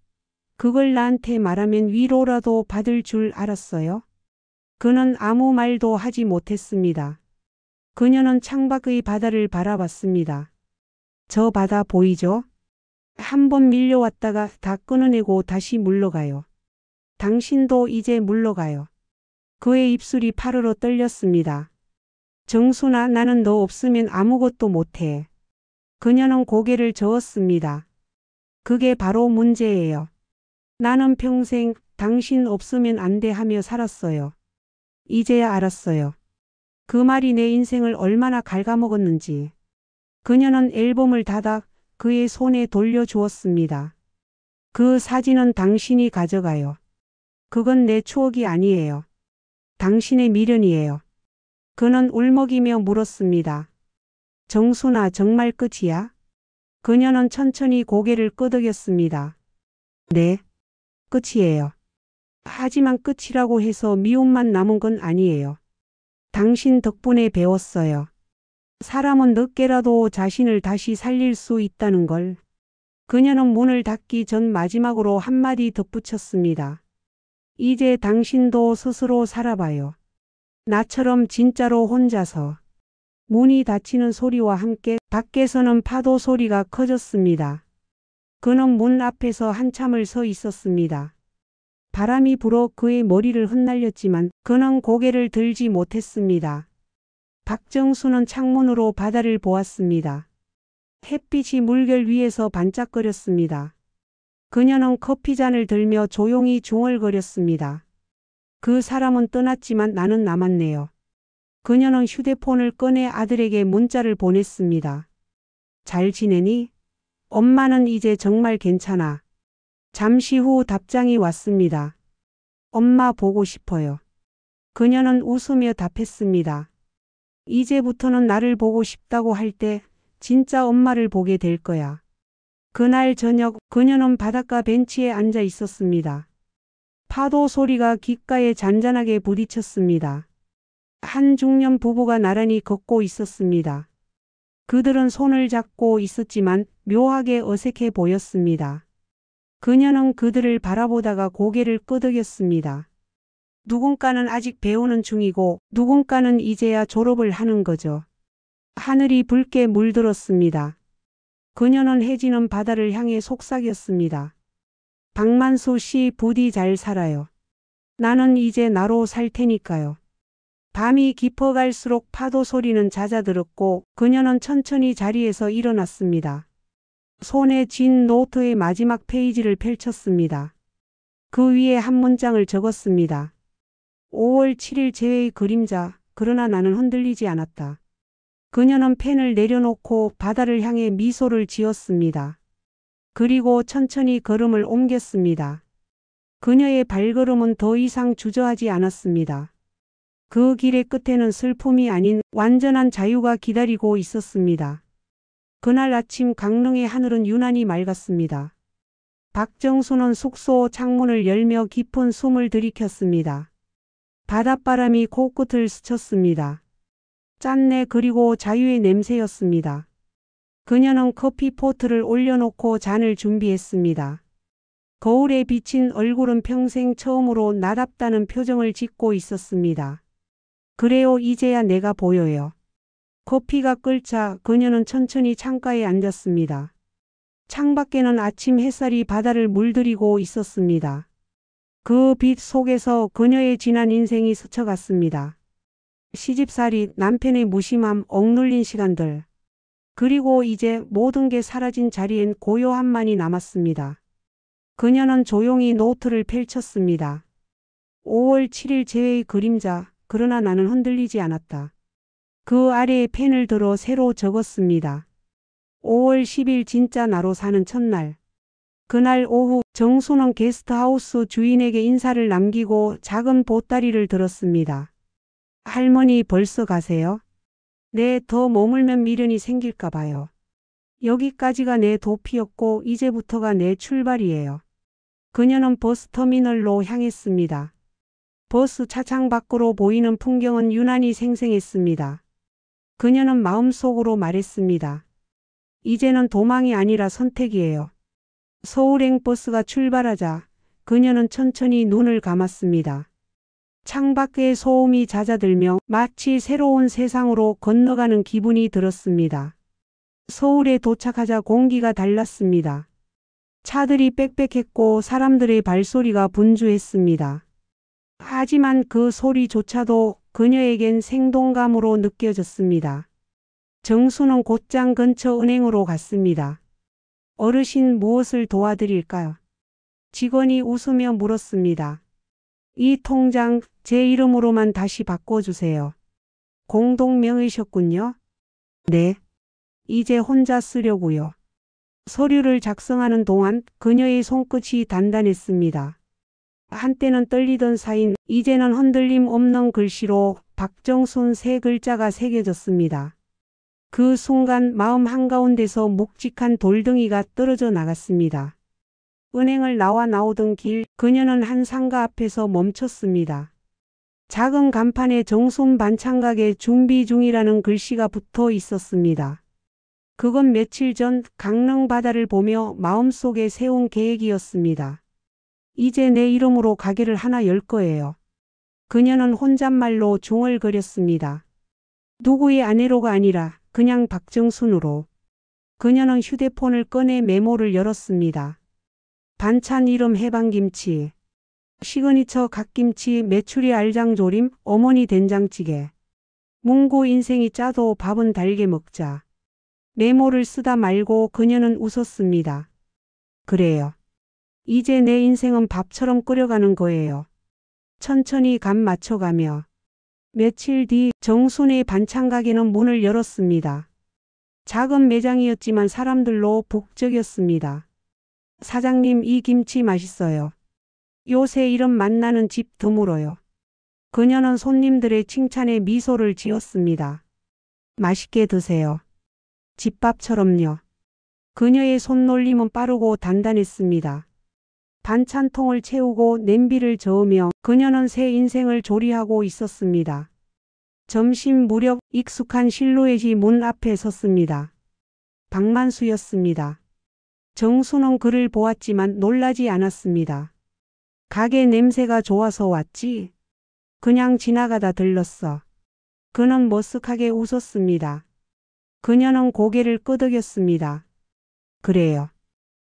그걸 나한테 말하면 위로라도 받을 줄 알았어요? 그는 아무 말도 하지 못했습니다. 그녀는 창밖의 바다를 바라봤습니다. 저 바다 보이죠? 한 번 밀려왔다가 다 끊어내고 다시 물러가요. 당신도 이제 물러가요. 그의 입술이 파르르 떨렸습니다. 정순아 나는 너 없으면 아무것도 못해. 그녀는 고개를 저었습니다. 그게 바로 문제예요. 나는 평생 당신 없으면 안 돼 하며 살았어요. 이제야 알았어요. 그 말이 내 인생을 얼마나 갉아먹었는지. 그녀는 앨범을 닫아 그의 손에 돌려주었습니다. 그 사진은 당신이 가져가요. 그건 내 추억이 아니에요. 당신의 미련이에요. 그는 울먹이며 물었습니다. 정순아 정말 끝이야? 그녀는 천천히 고개를 끄덕였습니다. 네, 끝이에요. 하지만 끝이라고 해서 미움만 남은 건 아니에요. 당신 덕분에 배웠어요. 사람은 늦게라도 자신을 다시 살릴 수 있다는 걸. 그녀는 문을 닫기 전 마지막으로 한마디 덧붙였습니다. 이제 당신도 스스로 살아봐요. 나처럼 진짜로 혼자서. 문이 닫히는 소리와 함께 밖에서는 파도 소리가 커졌습니다. 그는 문 앞에서 한참을 서 있었습니다. 바람이 불어 그의 머리를 흩날렸지만 그는 고개를 들지 못했습니다. 박정수는 창문으로 바다를 보았습니다. 햇빛이 물결 위에서 반짝거렸습니다. 그녀는 커피잔을 들며 조용히 중얼거렸습니다. 그 사람은 떠났지만 나는 남았네요. 그녀는 휴대폰을 꺼내 아들에게 문자를 보냈습니다. 잘 지내니? 엄마는 이제 정말 괜찮아. 잠시 후 답장이 왔습니다. 엄마 보고 싶어요. 그녀는 웃으며 답했습니다. 이제부터는 나를 보고 싶다고 할 때 진짜 엄마를 보게 될 거야. 그날 저녁 그녀는 바닷가 벤치에 앉아 있었습니다. 파도 소리가 귓가에 잔잔하게 부딪혔습니다. 한 중년 부부가 나란히 걷고 있었습니다. 그들은 손을 잡고 있었지만 묘하게 어색해 보였습니다. 그녀는 그들을 바라보다가 고개를 끄덕였습니다. 누군가는 아직 배우는 중이고 누군가는 이제야 졸업을 하는 거죠. 하늘이 붉게 물들었습니다. 그녀는 해지는 바다를 향해 속삭였습니다. 박만수 씨 부디 잘 살아요. 나는 이제 나로 살 테니까요. 밤이 깊어갈수록 파도 소리는 잦아들었고 그녀는 천천히 자리에서 일어났습니다. 손에 쥔 노트의 마지막 페이지를 펼쳤습니다. 그 위에 한 문장을 적었습니다. 5월 7일 재회의 그림자, 그러나 나는 흔들리지 않았다. 그녀는 펜을 내려놓고 바다를 향해 미소를 지었습니다. 그리고 천천히 걸음을 옮겼습니다. 그녀의 발걸음은 더 이상 주저하지 않았습니다. 그 길의 끝에는 슬픔이 아닌 완전한 자유가 기다리고 있었습니다. 그날 아침 강릉의 하늘은 유난히 맑았습니다. 박정수는 숙소 창문을 열며 깊은 숨을 들이켰습니다. 바닷바람이 코끝을 스쳤습니다. 짠내 그리고 자유의 냄새였습니다. 그녀는 커피포트를 올려놓고 잔을 준비했습니다. 거울에 비친 얼굴은 평생 처음으로 나답다는 표정을 짓고 있었습니다. 그래요, 이제야 내가 보여요. 커피가 끓자 그녀는 천천히 창가에 앉았습니다. 창밖에는 아침 햇살이 바다를 물들이고 있었습니다. 그 빛 속에서 그녀의 지난 인생이 스쳐갔습니다. 시집살이, 남편의 무심함, 억눌린 시간들. 그리고 이제 모든 게 사라진 자리엔 고요함만이 남았습니다. 그녀는 조용히 노트를 펼쳤습니다. 5월 7일 재회의 그림자, 그러나 나는 흔들리지 않았다. 그 아래에 펜을 들어 새로 적었습니다. 5월 10일 진짜 나로 사는 첫날. 그날 오후 정수는 게스트하우스 주인에게 인사를 남기고 작은 보따리를 들었습니다. 할머니 벌써 가세요? 네, 더 머물면 미련이 생길까 봐요. 여기까지가 내 도피였고 이제부터가 내 출발이에요. 그녀는 버스터미널로 향했습니다. 버스 차창 밖으로 보이는 풍경은 유난히 생생했습니다. 그녀는 마음속으로 말했습니다. 이제는 도망이 아니라 선택이에요. 서울행 버스가 출발하자 그녀는 천천히 눈을 감았습니다. 창밖의 소음이 잦아들며 마치 새로운 세상으로 건너가는 기분이 들었습니다. 서울에 도착하자 공기가 달랐습니다. 차들이 빽빽했고 사람들의 발소리가 분주했습니다. 하지만 그 소리조차도 그녀에겐 생동감으로 느껴졌습니다. 정수는 곧장 근처 은행으로 갔습니다. 어르신 무엇을 도와드릴까요? 직원이 웃으며 물었습니다. 이 통장 제 이름으로만 다시 바꿔주세요. 공동명의셨군요. 네. 이제 혼자 쓰려고요. 서류를 작성하는 동안 그녀의 손끝이 단단했습니다. 한때는 떨리던 사인, 이제는 흔들림 없는 글씨로 박정순 세 글자가 새겨졌습니다. 그 순간 마음 한가운데서 묵직한 돌덩이가 떨어져 나갔습니다. 은행을 나오던 길, 그녀는 한 상가 앞에서 멈췄습니다. 작은 간판에 정순 반찬가게 준비 중이라는 글씨가 붙어 있었습니다. 그건 며칠 전 강릉 바다를 보며 마음속에 세운 계획이었습니다. 이제 내 이름으로 가게를 하나 열 거예요. 그녀는 혼잣말로 중얼거렸습니다. 누구의 아내로가 아니라 그냥 박정순으로. 그녀는 휴대폰을 꺼내 메모를 열었습니다. 반찬 이름 해방김치, 시그니처 갓김치, 메추리 알장조림, 어머니 된장찌개. 문구 인생이 짜도 밥은 달게 먹자. 메모를 쓰다 말고 그녀는 웃었습니다. 그래요. 이제 내 인생은 밥처럼 끓여가는 거예요. 천천히 간 맞춰가며. 며칠 뒤 정순의 반찬 가게는 문을 열었습니다. 작은 매장이었지만 사람들로 북적였습니다. 사장님, 이 김치 맛있어요. 요새 이름 만나는 집 드물어요. 그녀는 손님들의 칭찬에 미소를 지었습니다. 맛있게 드세요. 집밥처럼요. 그녀의 손놀림은 빠르고 단단했습니다. 반찬통을 채우고 냄비를 저으며 그녀는 새 인생을 조리하고 있었습니다. 점심 무렵 익숙한 실루엣이 문 앞에 섰습니다. 박만수였습니다. 정수는 그를 보았지만 놀라지 않았습니다. 가게 냄새가 좋아서 왔지? 그냥 지나가다 들렀어. 그는 머쓱하게 웃었습니다. 그녀는 고개를 끄덕였습니다. 그래요.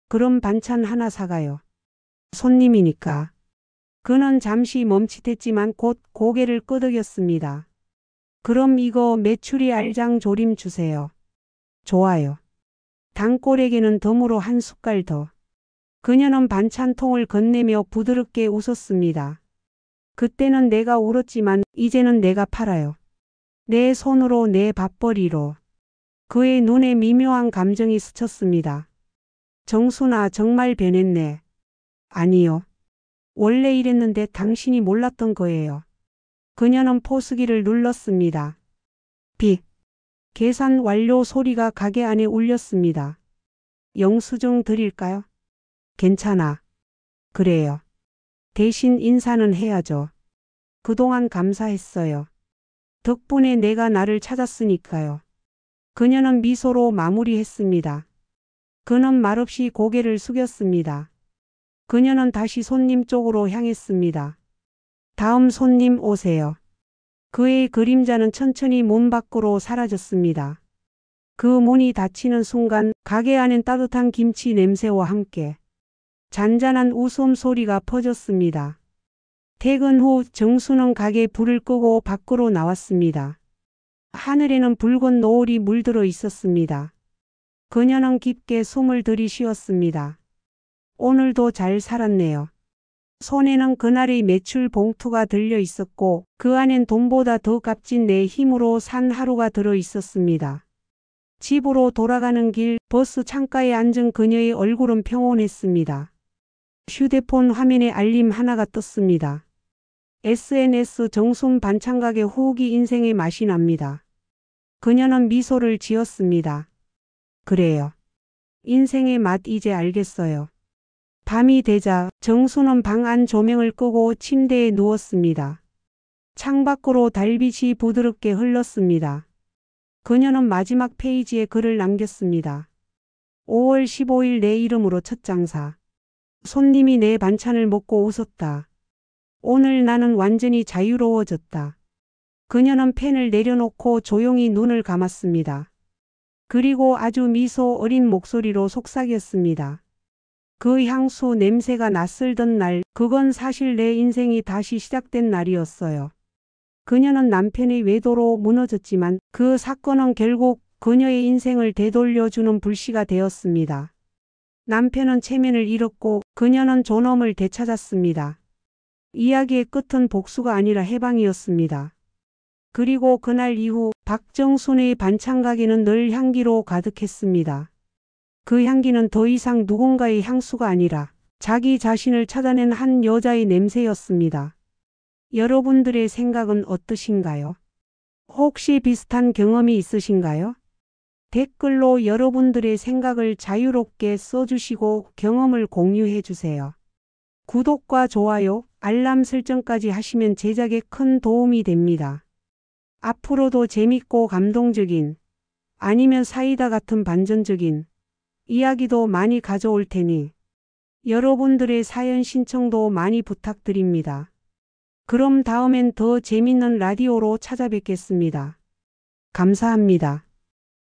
그럼 반찬 하나 사가요. 손님이니까. 그는 잠시 멈칫했지만 곧 고개를 끄덕였습니다. 그럼 이거 메추리 알장 조림 주세요. 좋아요. 단꼴에게는 덤으로 한 숟갈 더. 그녀는 반찬통을 건네며 부드럽게 웃었습니다. 그때는 내가 울었지만 이제는 내가 팔아요. 내 손으로 내 밥벌이로. 그의 눈에 미묘한 감정이 스쳤습니다. 정순아, 정말 변했네. 아니요. 원래 이랬는데 당신이 몰랐던 거예요. 그녀는 포스기를 눌렀습니다. 빅. 계산 완료 소리가 가게 안에 울렸습니다. 영수증 드릴까요? 괜찮아. 그래요. 대신 인사는 해야죠. 그동안 감사했어요. 덕분에 내가 나를 찾았으니까요. 그녀는 미소로 마무리했습니다. 그는 말없이 고개를 숙였습니다. 그녀는 다시 손님 쪽으로 향했습니다. 다음 손님 오세요. 그의 그림자는 천천히 문 밖으로 사라졌습니다. 그 문이 닫히는 순간 가게 안엔 따뜻한 김치 냄새와 함께 잔잔한 웃음소리가 퍼졌습니다. 퇴근 후 정수는 가게 불을 끄고 밖으로 나왔습니다. 하늘에는 붉은 노을이 물들어 있었습니다. 그녀는 깊게 숨을 들이쉬었습니다. 오늘도 잘 살았네요. 손에는 그날의 매출 봉투가 들려 있었고 그 안엔 돈보다 더 값진 내 힘으로 산 하루가 들어 있었습니다. 집으로 돌아가는 길 버스 창가에 앉은 그녀의 얼굴은 평온했습니다. 휴대폰 화면에 알림 하나가 떴습니다. SNS 정순 반찬가게 후기 인생의 맛이 납니다. 그녀는 미소를 지었습니다. 그래요. 인생의 맛 이제 알겠어요. 밤이 되자 정수는 방 안 조명을 끄고 침대에 누웠습니다. 창밖으로 달빛이 부드럽게 흘렀습니다. 그녀는 마지막 페이지에 글을 남겼습니다. 5월 15일 내 이름으로 첫 장사. 손님이 내 반찬을 먹고 웃었다. 오늘 나는 완전히 자유로워졌다. 그녀는 펜을 내려놓고 조용히 눈을 감았습니다. 그리고 아주 미소 어린 목소리로 속삭였습니다. 그 향수 냄새가 낯설던 날, 그건 사실 내 인생이 다시 시작된 날이었어요. 그녀는 남편의 외도로 무너졌지만 그 사건은 결국 그녀의 인생을 되돌려주는 불씨가 되었습니다. 남편은 체면을 잃었고 그녀는 존엄을 되찾았습니다. 이야기의 끝은 복수가 아니라 해방이었습니다. 그리고 그날 이후 박정순의 반찬가게는 늘 향기로 가득했습니다. 그 향기는 더 이상 누군가의 향수가 아니라 자기 자신을 찾아낸 한 여자의 냄새였습니다. 여러분들의 생각은 어떠신가요? 혹시 비슷한 경험이 있으신가요? 댓글로 여러분들의 생각을 자유롭게 써주시고 경험을 공유해 주세요. 구독과 좋아요, 알람 설정까지 하시면 제작에 큰 도움이 됩니다. 앞으로도 재밌고 감동적인, 아니면 사이다 같은 반전적인 이야기도 많이 가져올 테니 여러분들의 사연 신청도 많이 부탁드립니다. 그럼 다음엔 더 재밌는 라디오로 찾아뵙겠습니다. 감사합니다.